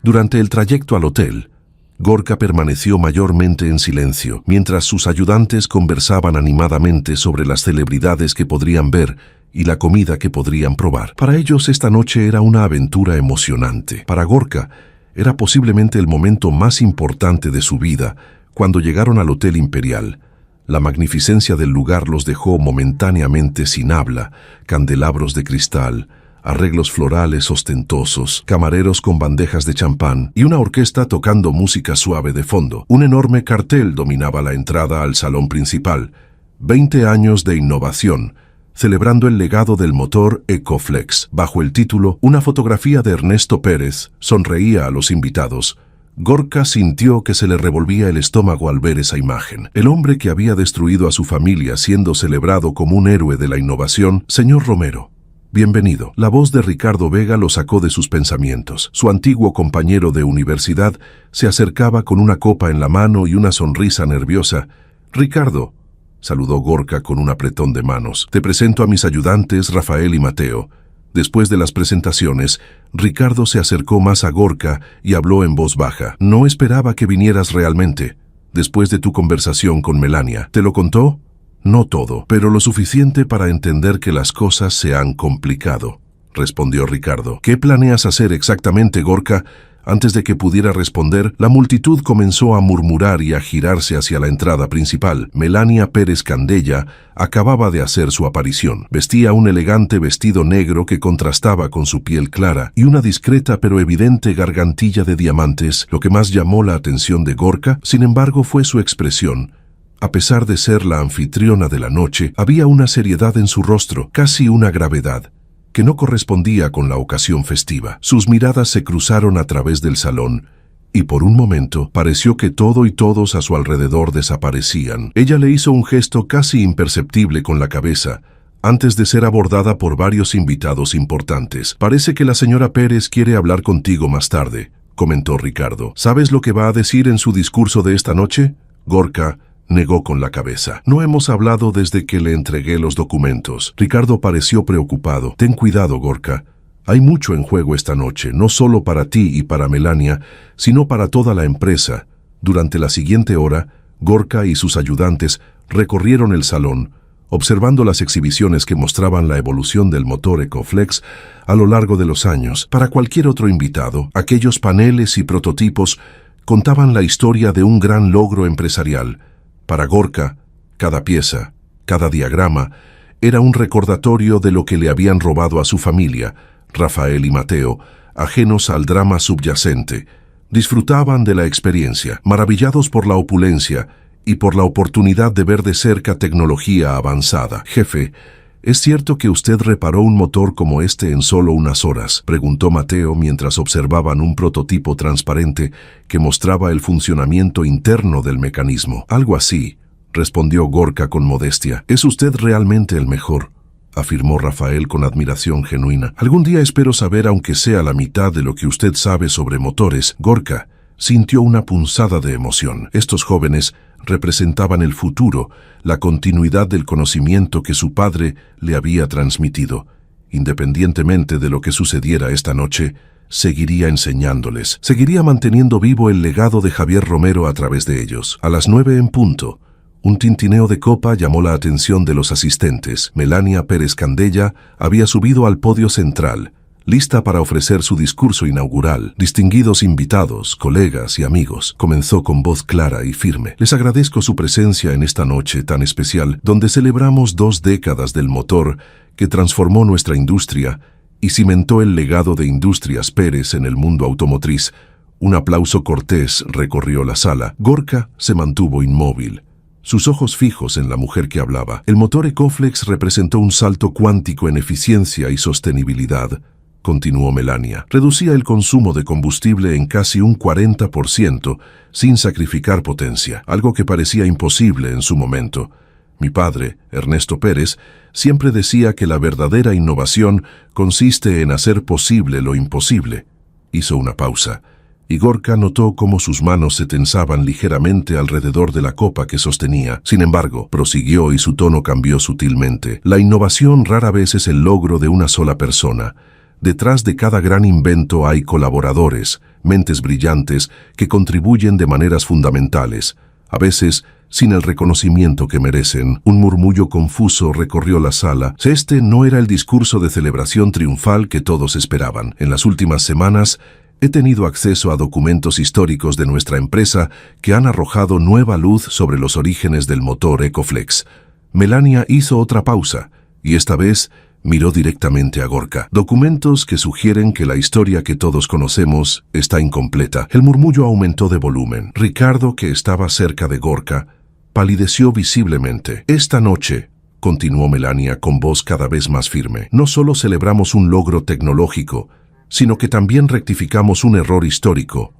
Durante el trayecto al hotel, Gorka permaneció mayormente en silencio, mientras sus ayudantes conversaban animadamente sobre las celebridades que podrían ver y la comida que podrían probar. Para ellos esta noche era una aventura emocionante. Para Gorka era posiblemente el momento más importante de su vida cuando llegaron al Hotel Imperial. La magnificencia del lugar los dejó momentáneamente sin habla: candelabros de cristal, arreglos florales ostentosos, camareros con bandejas de champán y una orquesta tocando música suave de fondo. Un enorme cartel dominaba la entrada al salón principal: 20 años de innovación, celebrando el legado del motor Ecoflex. Bajo el título, una fotografía de Ernesto Pérez sonreía a los invitados. Gorka sintió que se le revolvía el estómago al ver esa imagen. El hombre que había destruido a su familia siendo celebrado como un héroe de la innovación. Señor Romero, bienvenido. La voz de Ricardo Vega lo sacó de sus pensamientos. Su antiguo compañero de universidad se acercaba con una copa en la mano y una sonrisa nerviosa. Ricardo, saludó Gorka con un apretón de manos. Te presento a mis ayudantes Rafael y Mateo. Después de las presentaciones, Ricardo se acercó más a Gorka y habló en voz baja. No esperaba que vinieras realmente. Después de tu conversación con Melania, ¿te lo contó? No todo, pero lo suficiente para entender que las cosas se han complicado, respondió Ricardo. ¿Qué planeas hacer exactamente, Gorka? Antes de que pudiera responder, la multitud comenzó a murmurar y a girarse hacia la entrada principal. Melania Pérez Candella acababa de hacer su aparición. Vestía un elegante vestido negro que contrastaba con su piel clara y una discreta pero evidente gargantilla de diamantes. Lo que más llamó la atención de Gorka, sin embargo, fue su expresión. A pesar de ser la anfitriona de la noche, había una seriedad en su rostro, casi una gravedad, que no correspondía con la ocasión festiva. Sus miradas se cruzaron a través del salón, y por un momento pareció que todo y todos a su alrededor desaparecían. Ella le hizo un gesto casi imperceptible con la cabeza, antes de ser abordada por varios invitados importantes. Parece que la señora Pérez quiere hablar contigo más tarde, comentó Ricardo. ¿Sabes lo que va a decir en su discurso de esta noche? Gorka negó con la cabeza. No hemos hablado desde que le entregué los documentos. Ricardo pareció preocupado. Ten cuidado, Gorka. Hay mucho en juego esta noche, no solo para ti y para Melania, sino para toda la empresa. Durante la siguiente hora, Gorka y sus ayudantes recorrieron el salón, observando las exhibiciones que mostraban la evolución del motor Ecoflex a lo largo de los años. Para cualquier otro invitado, aquellos paneles y prototipos contaban la historia de un gran logro empresarial. Para Gorka, cada pieza, cada diagrama, era un recordatorio de lo que le habían robado a su familia. Rafael y Mateo, ajenos al drama subyacente, disfrutaban de la experiencia, maravillados por la opulencia y por la oportunidad de ver de cerca tecnología avanzada. Jefe, ¿es cierto que usted reparó un motor como este en solo unas horas?, preguntó Mateo mientras observaban un prototipo transparente que mostraba el funcionamiento interno del mecanismo. Algo así, respondió Gorka con modestia. Es usted realmente el mejor, afirmó Rafael con admiración genuina. Algún día espero saber aunque sea la mitad de lo que usted sabe sobre motores. Gorka sintió una punzada de emoción. Estos jóvenes representaban el futuro, la continuidad del conocimiento que su padre le había transmitido. Independientemente de lo que sucediera esta noche, seguiría enseñándoles, seguiría manteniendo vivo el legado de Javier Romero a través de ellos. A las 9 en punto, un tintineo de copa llamó la atención de los asistentes. Melania Pérez Candella había subido al podio central, lista para ofrecer su discurso inaugural. Distinguidos invitados, colegas y amigos, comenzó con voz clara y firme. Les agradezco su presencia en esta noche tan especial, donde celebramos 2 décadas del motor que transformó nuestra industria y cimentó el legado de Industrias Pérez en el mundo automotriz. Un aplauso cortés recorrió la sala. Gorka se mantuvo inmóvil, sus ojos fijos en la mujer que hablaba. El motor Ecoflex representó un salto cuántico en eficiencia y sostenibilidad, continuó Melania. Reducía el consumo de combustible en casi un 40% sin sacrificar potencia, algo que parecía imposible en su momento. Mi padre, Ernesto Pérez, siempre decía que la verdadera innovación consiste en hacer posible lo imposible. Hizo una pausa, y Gorka notó cómo sus manos se tensaban ligeramente alrededor de la copa que sostenía. Sin embargo, prosiguió y su tono cambió sutilmente. La innovación rara vez es el logro de una sola persona. Detrás de cada gran invento hay colaboradores, mentes brillantes que contribuyen de maneras fundamentales, a veces sin el reconocimiento que merecen. Un murmullo confuso recorrió la sala. Este no era el discurso de celebración triunfal que todos esperaban. En las últimas semanas, he tenido acceso a documentos históricos de nuestra empresa que han arrojado nueva luz sobre los orígenes del motor Ecoflex. Melania hizo otra pausa, y esta vez miró directamente a Gorka. Documentos que sugieren que la historia que todos conocemos está incompleta. El murmullo aumentó de volumen. Ricardo, que estaba cerca de Gorka, palideció visiblemente. Esta noche, continuó Melania con voz cada vez más firme, no solo celebramos un logro tecnológico, sino que también rectificamos un error histórico.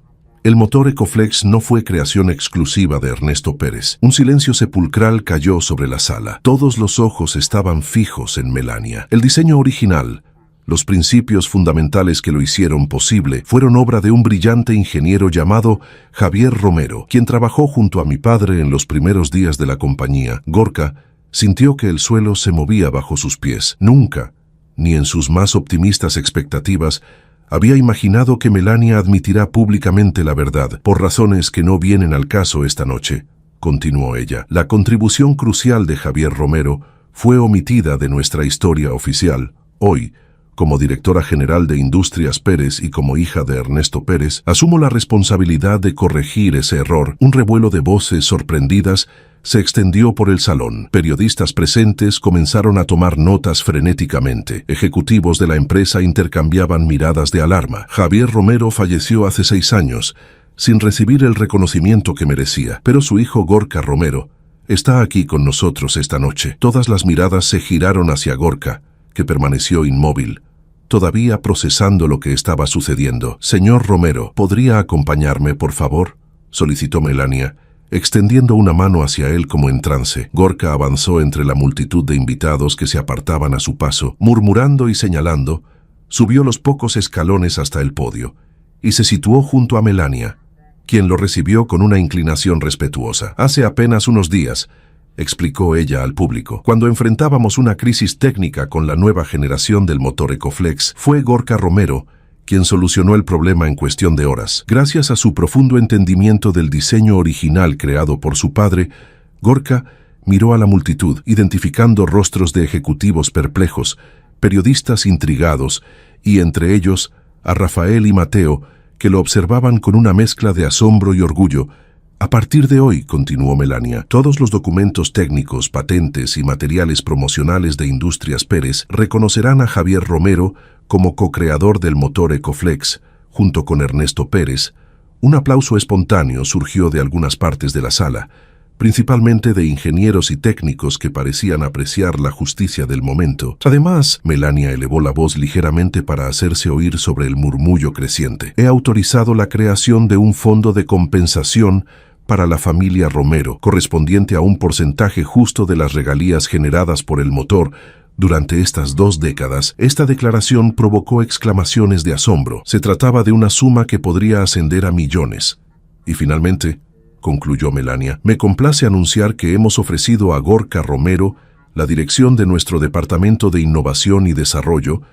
El motor Ecoflex no fue creación exclusiva de Ernesto Pérez. Un silencio sepulcral cayó sobre la sala. Todos los ojos estaban fijos en Melania. El diseño original, los principios fundamentales que lo hicieron posible, fueron obra de un brillante ingeniero llamado Javier Romero, quien trabajó junto a mi padre en los primeros días de la compañía. Gorka sintió que el suelo se movía bajo sus pies. Nunca, ni en sus más optimistas expectativas, había imaginado que Melania admitirá públicamente la verdad, por razones que no vienen al caso esta noche, continuó ella. La contribución crucial de Javier Romero fue omitida de nuestra historia oficial. Hoy, como directora general de Industrias Pérez y como hija de Ernesto Pérez, asumo la responsabilidad de corregir ese error. Un revuelo de voces sorprendidas se extendió por el salón. Periodistas presentes comenzaron a tomar notas frenéticamente. Ejecutivos de la empresa intercambiaban miradas de alarma. Javier Romero falleció hace 6 años, sin recibir el reconocimiento que merecía, pero su hijo Gorka Romero está aquí con nosotros esta noche. Todas las miradas se giraron hacia Gorka, que permaneció inmóvil, todavía procesando lo que estaba sucediendo. Señor Romero, ¿podría acompañarme, por favor?, solicitó Melania, extendiendo una mano hacia él como en trance. Gorka avanzó entre la multitud de invitados que se apartaban a su paso. Murmurando y señalando, subió los pocos escalones hasta el podio y se situó junto a Melania, quien lo recibió con una inclinación respetuosa. Hace apenas unos días, explicó ella al público, cuando enfrentábamos una crisis técnica con la nueva generación del motor Ecoflex, fue Gorka Romero quien solucionó el problema en cuestión de horas. Gracias a su profundo entendimiento del diseño original creado por su padre, Gorka miró a la multitud, identificando rostros de ejecutivos perplejos, periodistas intrigados, y entre ellos a Rafael y Mateo, que lo observaban con una mezcla de asombro y orgullo. A partir de hoy, continuó Melania, todos los documentos técnicos, patentes y materiales promocionales de Industrias Pérez reconocerán a Javier Romero como co-creador del motor Ecoflex, junto con Ernesto Pérez. Un aplauso espontáneo surgió de algunas partes de la sala, principalmente de ingenieros y técnicos que parecían apreciar la justicia del momento. Además, Melania elevó la voz ligeramente para hacerse oír sobre el murmullo creciente. He autorizado la creación de un fondo de compensación para la familia Romero, correspondiente a un porcentaje justo de las regalías generadas por el motor durante estas 2 décadas. Esta declaración provocó exclamaciones de asombro. Se trataba de una suma que podría ascender a millones. Y finalmente, concluyó Melania, me complace anunciar que hemos ofrecido a Gorka Romero la dirección de nuestro Departamento de Innovación y Desarrollo,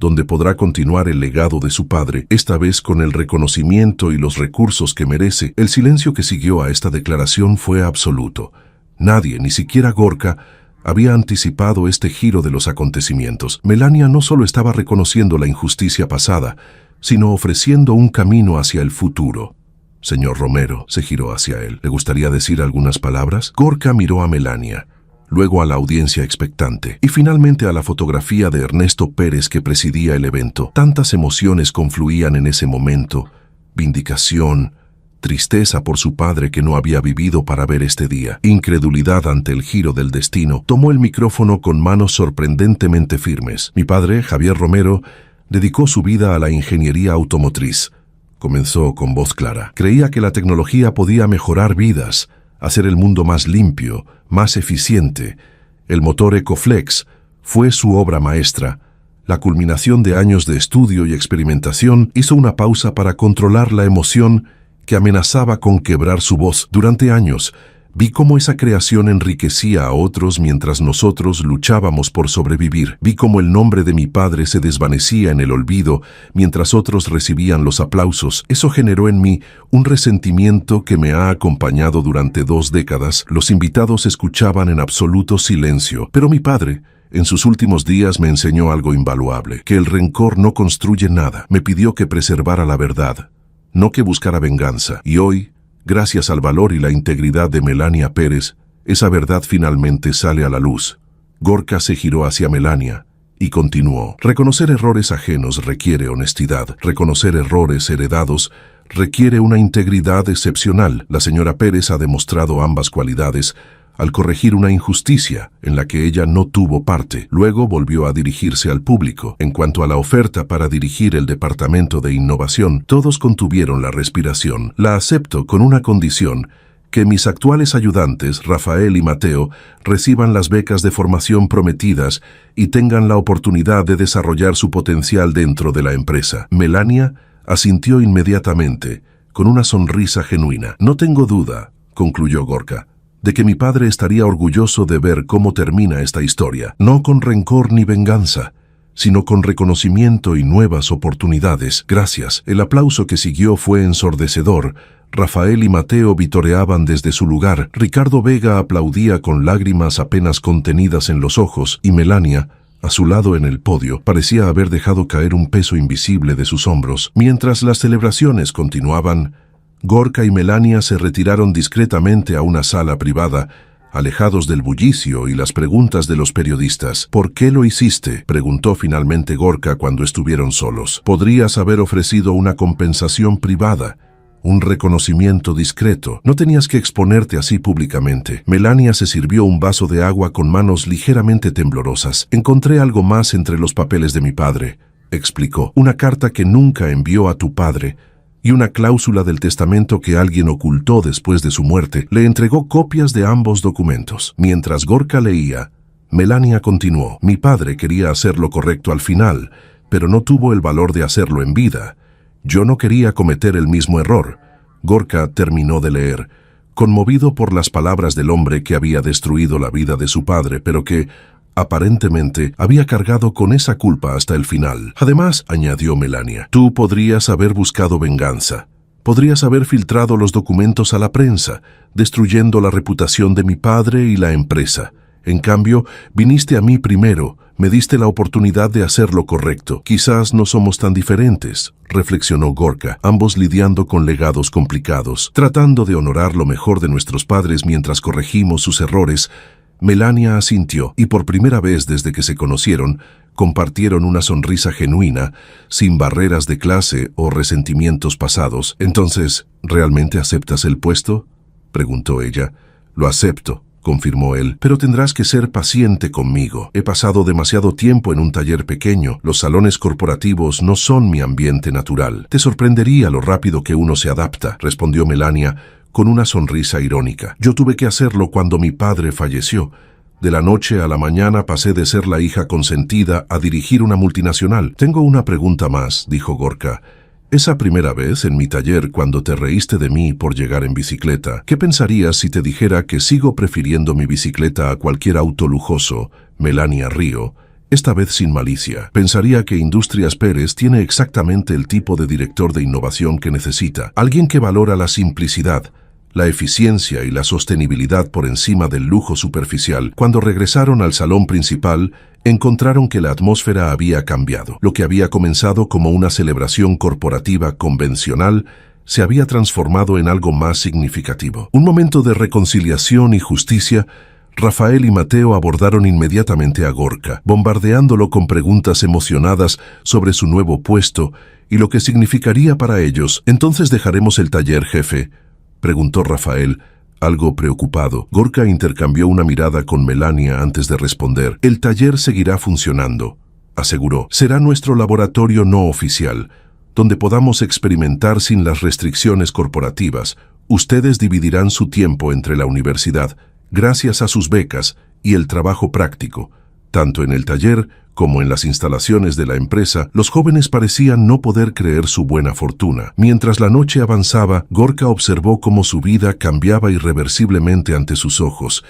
donde podrá continuar el legado de su padre, esta vez con el reconocimiento y los recursos que merece. El silencio que siguió a esta declaración fue absoluto. Nadie, ni siquiera Gorka, había anticipado este giro de los acontecimientos. Melania no solo estaba reconociendo la injusticia pasada, sino ofreciendo un camino hacia el futuro. Señor Romero, se giró hacia él. ¿Le gustaría decir algunas palabras? Gorka miró a Melania, luego a la audiencia expectante, y finalmente a la fotografía de Ernesto Pérez que presidía el evento. Tantas emociones confluían en ese momento: vindicación, tristeza por su padre que no había vivido para ver este día, incredulidad ante el giro del destino. Tomó el micrófono con manos sorprendentemente firmes. Mi padre, Javier Romero, dedicó su vida a la ingeniería automotriz. Comenzó con voz clara. Creía que la tecnología podía mejorar vidas, hacer el mundo más limpio, más eficiente. El motor Ecoflex fue su obra maestra. La culminación de años de estudio y experimentación. Hizo una pausa para controlar la emoción que amenazaba con quebrar su voz. Durante años, Vi cómo esa creación enriquecía a otros mientras nosotros luchábamos por sobrevivir. Vi cómo el nombre de mi padre se desvanecía en el olvido mientras otros recibían los aplausos. Eso generó en mí un resentimiento que me ha acompañado durante 2 décadas. Los invitados escuchaban en absoluto silencio, pero mi padre, en sus últimos días, me enseñó algo invaluable, que el rencor no construye nada. Me pidió que preservara la verdad, no que buscara venganza. Y hoy, gracias al valor y la integridad de Melania Pérez, esa verdad finalmente sale a la luz. Gorka se giró hacia Melania y continuó. Reconocer errores ajenos requiere honestidad. Reconocer errores heredados requiere una integridad excepcional. La señora Pérez ha demostrado ambas cualidades al corregir una injusticia en la que ella no tuvo parte. Luego volvió a dirigirse al público. En cuanto a la oferta para dirigir el Departamento de Innovación, todos contuvieron la respiración. La acepto con una condición: que mis actuales ayudantes, Rafael y Mateo, reciban las becas de formación prometidas y tengan la oportunidad de desarrollar su potencial dentro de la empresa. Melania asintió inmediatamente, con una sonrisa genuina. No tengo duda, concluyó Gorka, de que mi padre estaría orgulloso de ver cómo termina esta historia, no con rencor ni venganza, sino con reconocimiento y nuevas oportunidades. Gracias. El aplauso que siguió fue ensordecedor. Rafael y Mateo vitoreaban desde su lugar. Ricardo Vega aplaudía con lágrimas apenas contenidas en los ojos, y Melania, a su lado en el podio, parecía haber dejado caer un peso invisible de sus hombros. Mientras las celebraciones continuaban, Gorka y Melania se retiraron discretamente a una sala privada, alejados del bullicio y las preguntas de los periodistas. ¿Por qué lo hiciste?, preguntó finalmente Gorka cuando estuvieron solos. Podrías haber ofrecido una compensación privada, un reconocimiento discreto. No tenías que exponerte así públicamente. Melania se sirvió un vaso de agua con manos ligeramente temblorosas. Encontré algo más entre los papeles de mi padre, explicó. Una carta que nunca envió a tu padre y una cláusula del testamento que alguien ocultó después de su muerte. Le entregó copias de ambos documentos. Mientras Gorka leía, Melania continuó. Mi padre quería hacer lo correcto al final, pero no tuvo el valor de hacerlo en vida. Yo no quería cometer el mismo error. Gorka terminó de leer, conmovido por las palabras del hombre que había destruido la vida de su padre, pero que, aparentemente, había cargado con esa culpa hasta el final. Además, añadió Melania, tú podrías haber buscado venganza. Podrías haber filtrado los documentos a la prensa, destruyendo la reputación de mi padre y la empresa. En cambio, viniste a mí primero, me diste la oportunidad de hacer lo correcto. Quizás no somos tan diferentes, reflexionó Gorka, ambos lidiando con legados complicados, tratando de honorar lo mejor de nuestros padres mientras corregimos sus errores. Melania asintió, y por primera vez desde que se conocieron, compartieron una sonrisa genuina, sin barreras de clase o resentimientos pasados. Entonces, ¿realmente aceptas el puesto?, preguntó ella. Lo acepto, confirmó él, pero tendrás que ser paciente conmigo. He pasado demasiado tiempo en un taller pequeño. Los salones corporativos no son mi ambiente natural. Te sorprendería lo rápido que uno se adapta, respondió Melania, con una sonrisa irónica. Yo tuve que hacerlo cuando mi padre falleció. De la noche a la mañana pasé de ser la hija consentida a dirigir una multinacional. Tengo una pregunta más, dijo Gorka. Esa primera vez en mi taller, cuando te reíste de mí por llegar en bicicleta, ¿qué pensarías si te dijera que sigo prefiriendo mi bicicleta a cualquier auto lujoso? Melania rió, esta vez sin malicia. Pensaría que Industrias Pérez tiene exactamente el tipo de director de innovación que necesita. Alguien que valora la simplicidad, la eficiencia y la sostenibilidad por encima del lujo superficial. Cuando regresaron al salón principal, encontraron que la atmósfera había cambiado. Lo que había comenzado como una celebración corporativa convencional se había transformado en algo más significativo. Un momento de reconciliación y justicia. Rafael y Mateo abordaron inmediatamente a Gorka, bombardeándolo con preguntas emocionadas sobre su nuevo puesto y lo que significaría para ellos. ¿Entonces dejaremos el taller, jefe?, preguntó Rafael, algo preocupado. Gorka intercambió una mirada con Melania antes de responder. El taller seguirá funcionando, aseguró. Será nuestro laboratorio no oficial, donde podamos experimentar sin las restricciones corporativas. Ustedes dividirán su tiempo entre la universidad, gracias a sus becas y el trabajo práctico, tanto en el taller Como en las instalaciones de la empresa, los jóvenes parecían no poder creer su buena fortuna. Mientras la noche avanzaba, Gorka observó cómo su vida cambiaba irreversiblemente ante sus ojos.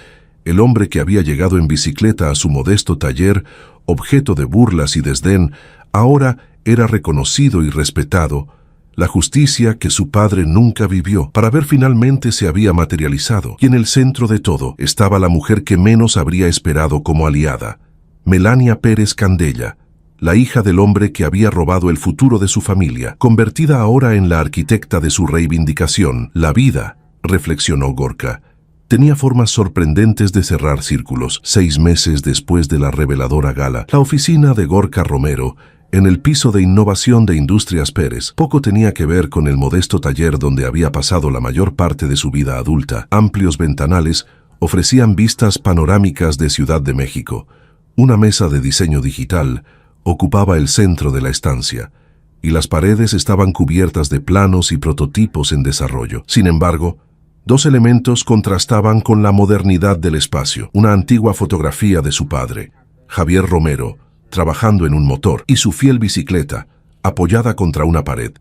El hombre que había llegado en bicicleta a su modesto taller, objeto de burlas y desdén, ahora era reconocido y respetado. La justicia que su padre nunca vivió, para ver finalmente se había materializado, y en el centro de todo estaba la mujer que menos habría esperado como aliada. Melania Pérez Candella, la hija del hombre que había robado el futuro de su familia, convertida ahora en la arquitecta de su reivindicación. La vida, reflexionó Gorka, tenía formas sorprendentes de cerrar círculos. 6 meses después de la reveladora gala, la oficina de Gorka Romero, en el piso de innovación de Industrias Pérez, poco tenía que ver con el modesto taller donde había pasado la mayor parte de su vida adulta. Amplios ventanales ofrecían vistas panorámicas de Ciudad de México. Una mesa de diseño digital ocupaba el centro de la estancia, y las paredes estaban cubiertas de planos y prototipos en desarrollo. Sin embargo, 2 elementos contrastaban con la modernidad del espacio: una antigua fotografía de su padre, Javier Romero, trabajando en un motor, y su fiel bicicleta, apoyada contra una pared.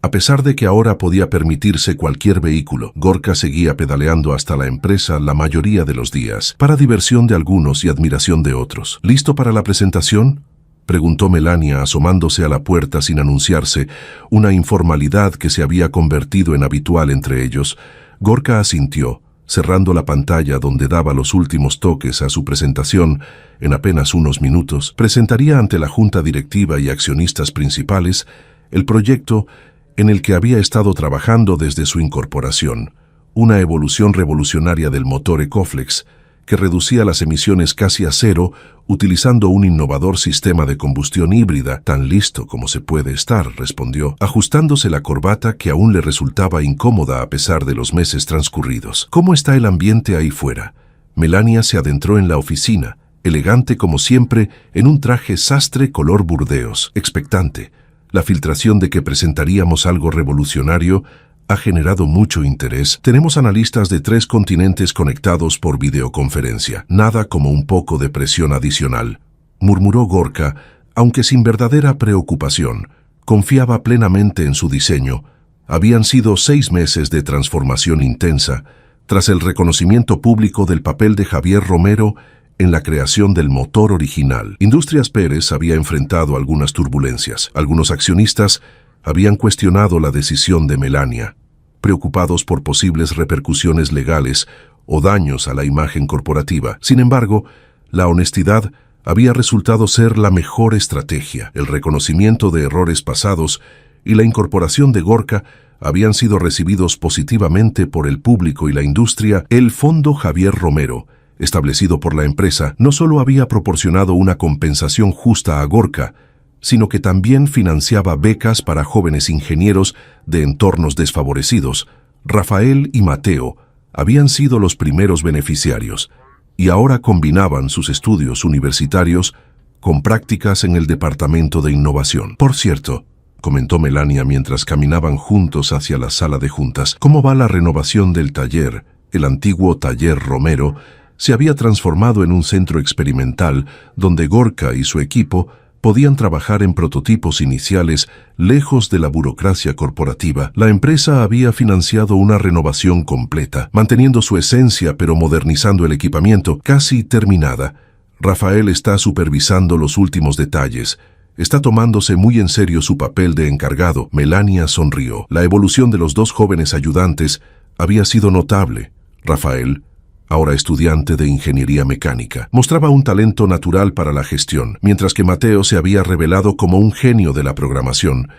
A pesar de que ahora podía permitirse cualquier vehículo, Gorka seguía pedaleando hasta la empresa la mayoría de los días, para diversión de algunos y admiración de otros. ¿Listo para la presentación?, preguntó Melania asomándose a la puerta sin anunciarse, una informalidad que se había convertido en habitual entre ellos. Gorka asintió, cerrando la pantalla donde daba los últimos toques a su presentación. En apenas unos minutos, presentaría ante la junta directiva y accionistas principales el proyecto en el que había estado trabajando desde su incorporación, una evolución revolucionaria del motor Ecoflex, que reducía las emisiones casi a cero utilizando un innovador sistema de combustión híbrida. Tan listo como se puede estar, respondió, ajustándose la corbata que aún le resultaba incómoda a pesar de los meses transcurridos. ¿Cómo está el ambiente ahí fuera? Melania se adentró en la oficina, elegante como siempre, en un traje sastre color burdeos, expectante. La filtración de que presentaríamos algo revolucionario ha generado mucho interés. Tenemos analistas de 3 continentes conectados por videoconferencia. Nada como un poco de presión adicional, murmuró Gorka, aunque sin verdadera preocupación. Confiaba plenamente en su diseño. Habían sido 6 meses de transformación intensa, tras el reconocimiento público del papel de Javier Romero en la creación del motor original. Industrias Pérez había enfrentado algunas turbulencias. Algunos accionistas habían cuestionado la decisión de Melania, preocupados por posibles repercusiones legales o daños a la imagen corporativa. Sin embargo, la honestidad había resultado ser la mejor estrategia. El reconocimiento de errores pasados y la incorporación de Gorka habían sido recibidos positivamente por el público y la industria. El Fondo Javier Romero, establecido por la empresa, no solo había proporcionado una compensación justa a Gorka, sino que también financiaba becas para jóvenes ingenieros de entornos desfavorecidos. Rafael y Mateo habían sido los primeros beneficiarios, y ahora combinaban sus estudios universitarios con prácticas en el departamento de innovación. Por cierto, comentó Melania mientras caminaban juntos hacia la sala de juntas, ¿cómo va la renovación del taller? El antiguo taller Romero se había transformado en un centro experimental donde Gorka y su equipo podían trabajar en prototipos iniciales lejos de la burocracia corporativa. La empresa había financiado una renovación completa, manteniendo su esencia pero modernizando el equipamiento, casi terminada. Rafael está supervisando los últimos detalles. Está tomándose muy en serio su papel de encargado. Melania sonrió. La evolución de los 2 jóvenes ayudantes había sido notable. Rafael, ahora estudiante de ingeniería mecánica, mostraba un talento natural para la gestión, mientras que Mateo se había revelado como un genio de la programación,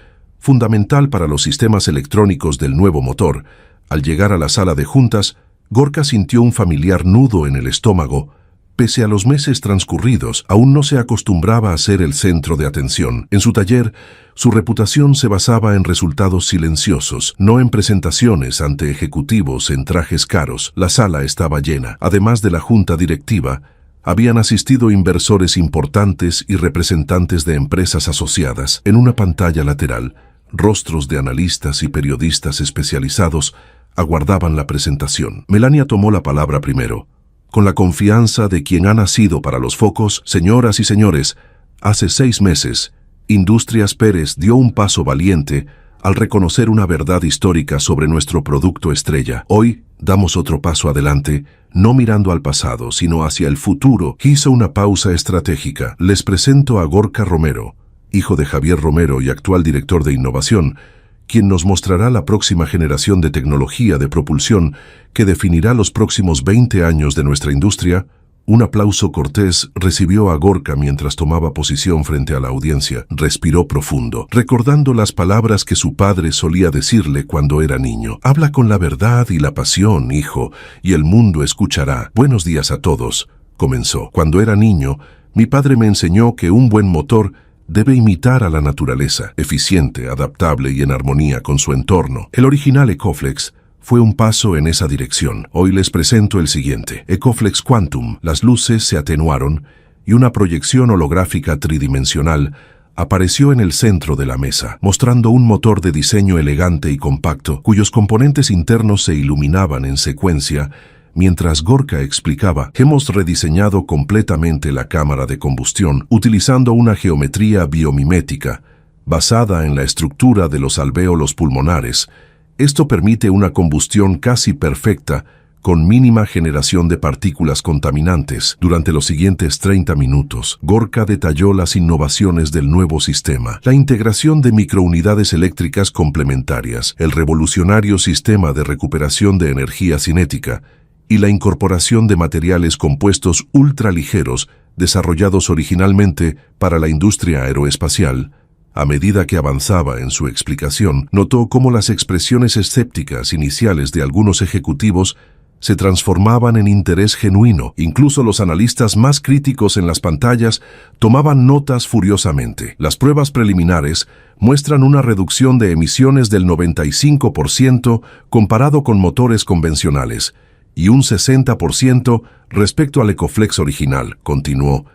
fundamental para los sistemas electrónicos del nuevo motor. Al llegar a la sala de juntas, Gorka sintió un familiar nudo en el estómago. Pese a los meses transcurridos, aún no se acostumbraba a ser el centro de atención. En su taller, su reputación se basaba en resultados silenciosos, no en presentaciones ante ejecutivos en trajes caros. La sala estaba llena. Además de la junta directiva, habían asistido inversores importantes y representantes de empresas asociadas. En una pantalla lateral, rostros de analistas y periodistas especializados aguardaban la presentación. Melania tomó la palabra primero. Con la confianza de quien ha nacido para los focos, señoras y señores, Hace 6 meses, Industrias Pérez dio un paso valiente al reconocer una verdad histórica sobre nuestro producto estrella. Hoy, damos otro paso adelante, no mirando al pasado, sino hacia el futuro. Hizo una pausa estratégica. Les presento a Gorka Romero, hijo de Javier Romero y actual director de innovación, quien nos mostrará la próxima generación de tecnología de propulsión que definirá los próximos 20 años de nuestra industria. Un aplauso cortés recibió a Gorka mientras tomaba posición frente a la audiencia. Respiró profundo, recordando las palabras que su padre solía decirle cuando era niño. Habla con la verdad y la pasión, hijo, y el mundo escuchará. Buenos días a todos, comenzó. Cuando era niño, mi padre me enseñó que un buen motor debe imitar a la naturaleza, eficiente, adaptable y en armonía con su entorno. El original Ecoflex fue un paso en esa dirección. Hoy les presento el siguiente. Ecoflex Quantum. Las luces se atenuaron y una proyección holográfica tridimensional apareció en el centro de la mesa, mostrando un motor de diseño elegante y compacto, cuyos componentes internos se iluminaban en secuencia. Mientras Gorka explicaba, hemos rediseñado completamente la cámara de combustión, utilizando una geometría biomimética, basada en la estructura de los alvéolos pulmonares. Esto permite una combustión casi perfecta, con mínima generación de partículas contaminantes. Durante los siguientes 30 minutos, Gorka detalló las innovaciones del nuevo sistema, la integración de microunidades eléctricas complementarias, el revolucionario sistema de recuperación de energía cinética y la incorporación de materiales compuestos ultraligeros desarrollados originalmente para la industria aeroespacial. A medida que avanzaba en su explicación, notó cómo las expresiones escépticas iniciales de algunos ejecutivos se transformaban en interés genuino. Incluso los analistas más críticos en las pantallas tomaban notas furiosamente. Las pruebas preliminares muestran una reducción de emisiones del 95% comparado con motores convencionales y un 60% respecto al Ecoflex original, continuó.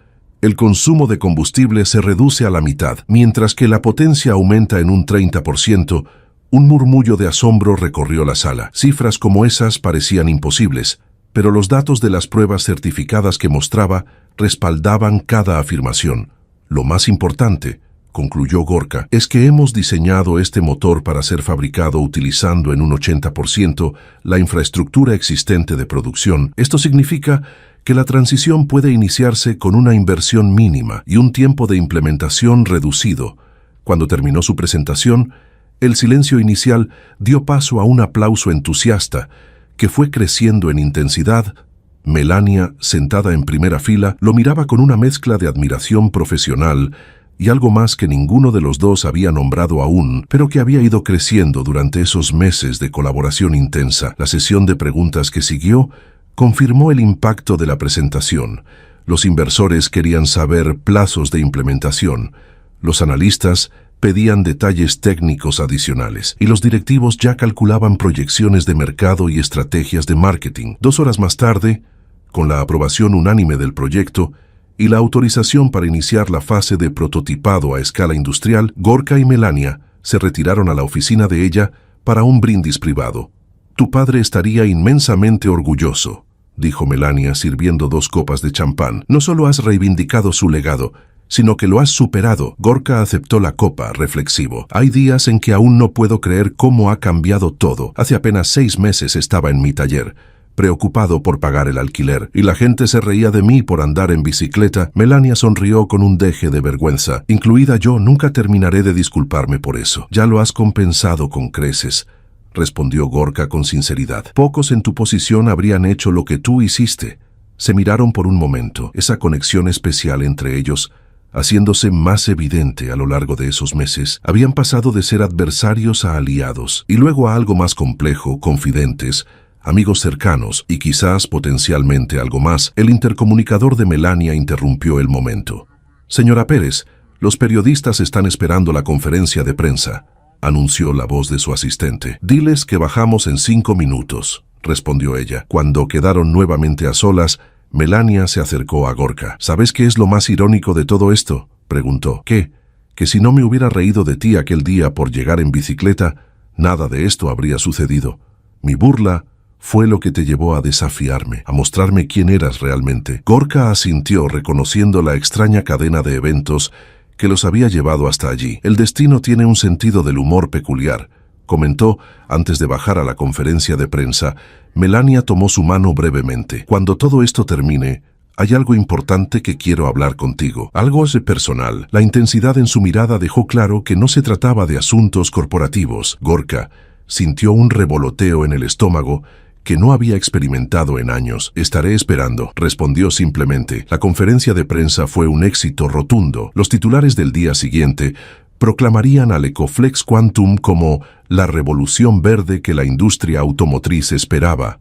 El consumo de combustible se reduce a la mitad, mientras que la potencia aumenta en un 30%. Un murmullo de asombro recorrió la sala. Cifras como esas parecían imposibles, pero los datos de las pruebas certificadas que mostraba respaldaban cada afirmación. Lo más importante, concluyó Gorka, es que hemos diseñado este motor para ser fabricado utilizando en un 80% la infraestructura existente de producción. Esto significa que la transición puede iniciarse con una inversión mínima y un tiempo de implementación reducido. Cuando terminó su presentación, el silencio inicial dio paso a un aplauso entusiasta que fue creciendo en intensidad. Melania, sentada en primera fila, lo miraba con una mezcla de admiración profesional y algo más que ninguno de los dos había nombrado aún, pero que había ido creciendo durante esos meses de colaboración intensa. La sesión de preguntas que siguió confirmó el impacto de la presentación. Los inversores querían saber plazos de implementación, los analistas pedían detalles técnicos adicionales y los directivos ya calculaban proyecciones de mercado y estrategias de marketing. 2 horas más tarde, con la aprobación unánime del proyecto y la autorización para iniciar la fase de prototipado a escala industrial, Gorka y Melania se retiraron a la oficina de ella para un brindis privado. Tu padre estaría inmensamente orgulloso, dijo Melania sirviendo 2 copas de champán. No solo has reivindicado su legado, sino que lo has superado. Gorka aceptó la copa, reflexivo. Hay días en que aún no puedo creer cómo ha cambiado todo. Hace apenas 6 meses estaba en mi taller, preocupado por pagar el alquiler, y la gente se reía de mí por andar en bicicleta. Melania sonrió con un deje de vergüenza. Incluida yo, nunca terminaré de disculparme por eso. Ya lo has compensado con creces, respondió Gorka con sinceridad. Pocos en tu posición habrían hecho lo que tú hiciste. Se miraron por un momento, esa conexión especial entre ellos, haciéndose más evidente a lo largo de esos meses. Habían pasado de ser adversarios a aliados, y luego a algo más complejo, confidentes, amigos cercanos, y quizás potencialmente algo más. El intercomunicador de Melania interrumpió el momento. Señora Pérez, los periodistas están esperando la conferencia de prensa, anunció la voz de su asistente. Diles que bajamos en 5 minutos, respondió ella. Cuando quedaron nuevamente a solas, Melania se acercó a Gorka. ¿Sabes qué es lo más irónico de todo esto?, preguntó. ¿Qué? Que si no me hubiera reído de ti aquel día por llegar en bicicleta, nada de esto habría sucedido. Mi burla fue lo que te llevó a desafiarme, a mostrarme quién eras realmente. Gorka asintió, reconociendo la extraña cadena de eventos que los había llevado hasta allí. El destino tiene un sentido del humor peculiar, comentó antes de bajar a la conferencia de prensa. Melania tomó su mano brevemente. Cuando todo esto termine, hay algo importante que quiero hablar contigo. Algo es personal. La intensidad en su mirada dejó claro que no se trataba de asuntos corporativos. Gorka sintió un revoloteo en el estómago que no había experimentado en años. Estaré esperando, respondió simplemente. La conferencia de prensa fue un éxito rotundo. Los titulares del día siguiente proclamarían al Ecoflex Quantum como la revolución verde que la industria automotriz esperaba,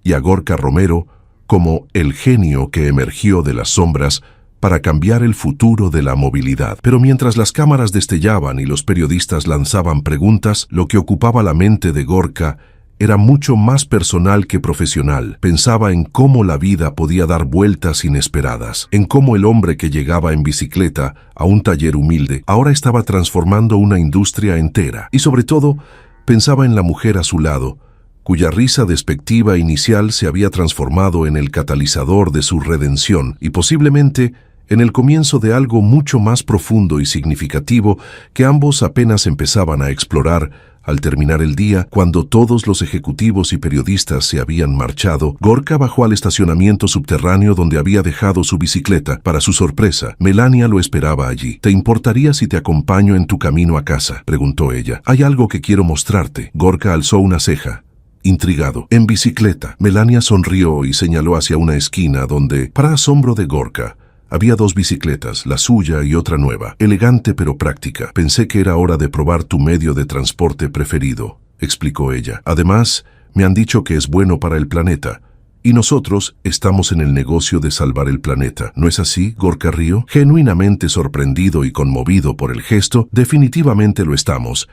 y a Gorka Romero como el genio que emergió de las sombras para cambiar el futuro de la movilidad. Pero mientras las cámaras destellaban y los periodistas lanzaban preguntas, lo que ocupaba la mente de Gorka era mucho más personal que profesional. Pensaba en cómo la vida podía dar vueltas inesperadas, en cómo el hombre que llegaba en bicicleta a un taller humilde ahora estaba transformando una industria entera. Y sobre todo, pensaba en la mujer a su lado, cuya risa despectiva inicial se había transformado en el catalizador de su redención y posiblemente en el comienzo de algo mucho más profundo y significativo que ambos apenas empezaban a explorar. Al terminar el día, cuando todos los ejecutivos y periodistas se habían marchado, Gorka bajó al estacionamiento subterráneo donde había dejado su bicicleta. Para su sorpresa, Melania lo esperaba allí. ¿Te importaría si te acompaño en tu camino a casa?, preguntó ella. Hay algo que quiero mostrarte. Gorka alzó una ceja, intrigado. En bicicleta. Melania sonrió y señaló hacia una esquina donde, para asombro de Gorka, había dos bicicletas, la suya y otra nueva, elegante pero práctica. Pensé que era hora de probar tu medio de transporte preferido, explicó ella. Además, me han dicho que es bueno para el planeta, y nosotros estamos en el negocio de salvar el planeta. ¿No es así, Gorka rió? Genuinamente sorprendido y conmovido por el gesto, definitivamente lo estamos.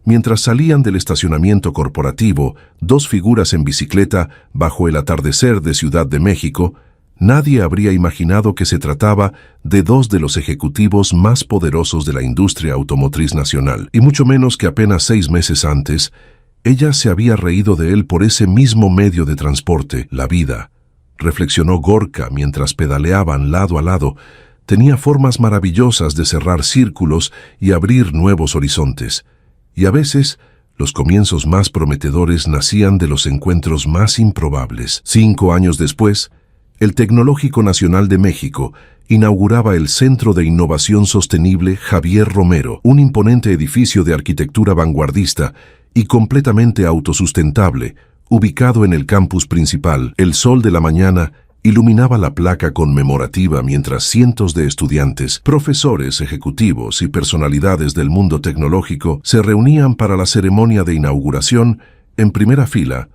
Mientras salían del estacionamiento corporativo, dos figuras en bicicleta bajo el atardecer de Ciudad de México, nadie habría imaginado que se trataba de dos de los ejecutivos más poderosos de la industria automotriz nacional, y mucho menos que apenas 6 meses antes, ella se había reído de él por ese mismo medio de transporte. La vida, reflexionó Gorka mientras pedaleaban lado a lado, tenía formas maravillosas de cerrar círculos y abrir nuevos horizontes, y a veces los comienzos más prometedores nacían de los encuentros más improbables. 5 años después, el Tecnológico Nacional de México inauguraba el Centro de Innovación Sostenible Javier Romero, un imponente edificio de arquitectura vanguardista y completamente autosustentable, ubicado en el campus principal. El sol de la mañana iluminaba la placa conmemorativa mientras cientos de estudiantes, profesores, ejecutivos y personalidades del mundo tecnológico se reunían para la ceremonia de inauguración. En primera fila,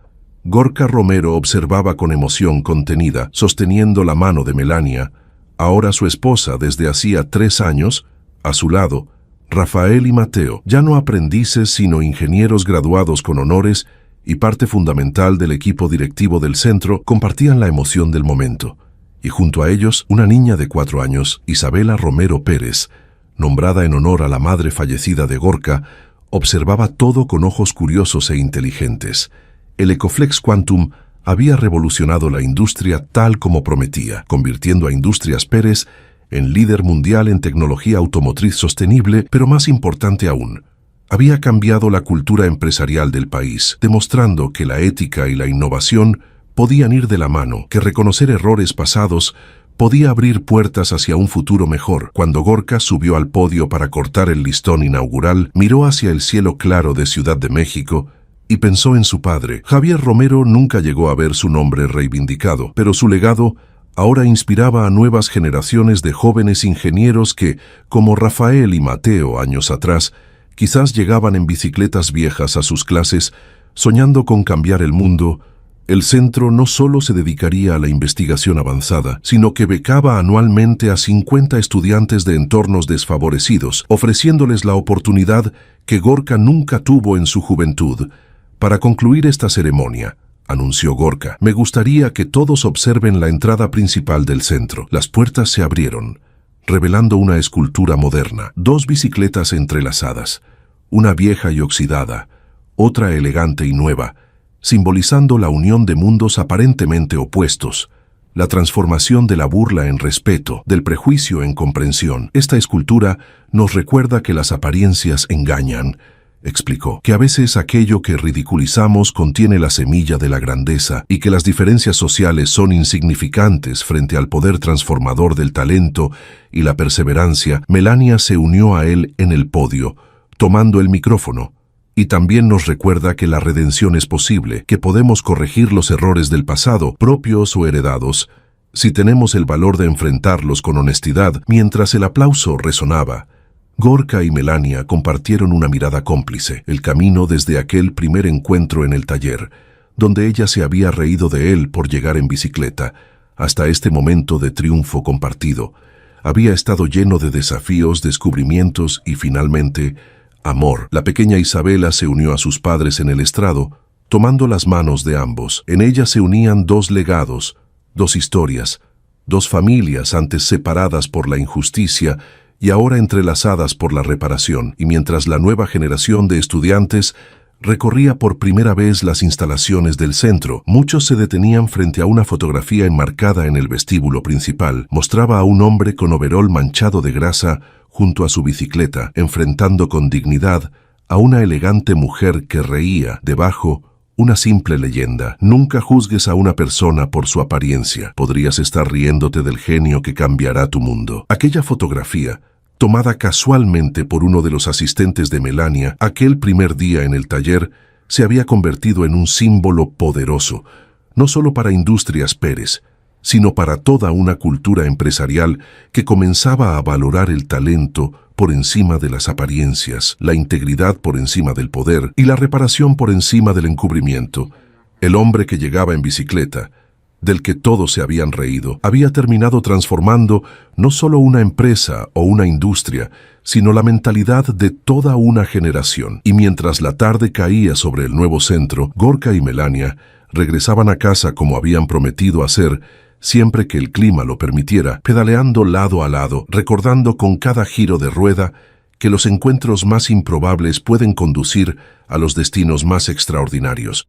Gorka Romero observaba con emoción contenida, sosteniendo la mano de Melania, ahora su esposa desde hacía 3 años, a su lado, Rafael y Mateo, ya no aprendices sino ingenieros graduados con honores y parte fundamental del equipo directivo del centro, compartían la emoción del momento. Y junto a ellos, una niña de 4 años, Isabela Romero Pérez, nombrada en honor a la madre fallecida de Gorka, observaba todo con ojos curiosos e inteligentes. El Ecoflex Quantum había revolucionado la industria tal como prometía, convirtiendo a Industrias Pérez en líder mundial en tecnología automotriz sostenible, pero más importante aún, había cambiado la cultura empresarial del país, demostrando que la ética y la innovación podían ir de la mano, que reconocer errores pasados podía abrir puertas hacia un futuro mejor. Cuando Gorka subió al podio para cortar el listón inaugural, miró hacia el cielo claro de Ciudad de México y pensó en su padre. Javier Romero nunca llegó a ver su nombre reivindicado, pero su legado ahora inspiraba a nuevas generaciones de jóvenes ingenieros que, como Rafael y Mateo años atrás, quizás llegaban en bicicletas viejas a sus clases, soñando con cambiar el mundo. El centro no solo se dedicaría a la investigación avanzada, sino que becaba anualmente a 50 estudiantes de entornos desfavorecidos, ofreciéndoles la oportunidad que Gorka nunca tuvo en su juventud. Para concluir esta ceremonia, anunció Gorka, me gustaría que todos observen la entrada principal del centro. Las puertas se abrieron, revelando una escultura moderna, 2 bicicletas entrelazadas, una vieja y oxidada, otra elegante y nueva, simbolizando la unión de mundos aparentemente opuestos, la transformación de la burla en respeto, del prejuicio en comprensión. Esta escultura nos recuerda que las apariencias engañan, explicó, que a veces aquello que ridiculizamos contiene la semilla de la grandeza y que las diferencias sociales son insignificantes frente al poder transformador del talento y la perseverancia. Melania se unió a él en el podio, tomando el micrófono, y también nos recuerda que la redención es posible, que podemos corregir los errores del pasado, propios o heredados, si tenemos el valor de enfrentarlos con honestidad. Mientras el aplauso resonaba, Gorka y Melania compartieron una mirada cómplice, el camino desde aquel primer encuentro en el taller, donde ella se había reído de él por llegar en bicicleta, hasta este momento de triunfo compartido. Había estado lleno de desafíos, descubrimientos y, finalmente, amor. La pequeña Isabela se unió a sus padres en el estrado, tomando las manos de ambos. En ella se unían dos legados, dos historias, dos familias antes separadas por la injusticia y ahora entrelazadas por la reparación. Y mientras la nueva generación de estudiantes recorría por primera vez las instalaciones del centro, muchos se detenían frente a una fotografía enmarcada en el vestíbulo principal. Mostraba a un hombre con overol manchado de grasa junto a su bicicleta, enfrentando con dignidad a una elegante mujer que reía. Debajo, una simple leyenda: nunca juzgues a una persona por su apariencia. Podrías estar riéndote del genio que cambiará tu mundo. Aquella fotografía, tomada casualmente por uno de los asistentes de Melania aquel primer día en el taller, se había convertido en un símbolo poderoso, no solo para Industrias Pérez, sino para toda una cultura empresarial que comenzaba a valorar el talento por encima de las apariencias, la integridad por encima del poder y la reparación por encima del encubrimiento. El hombre que llegaba en bicicleta, del que todos se habían reído, había terminado transformando no solo una empresa o una industria, sino la mentalidad de toda una generación. Y mientras la tarde caía sobre el nuevo centro, Gorka y Melania regresaban a casa como habían prometido hacer, siempre que el clima lo permitiera, pedaleando lado a lado, recordando con cada giro de rueda que los encuentros más improbables pueden conducir a los destinos más extraordinarios.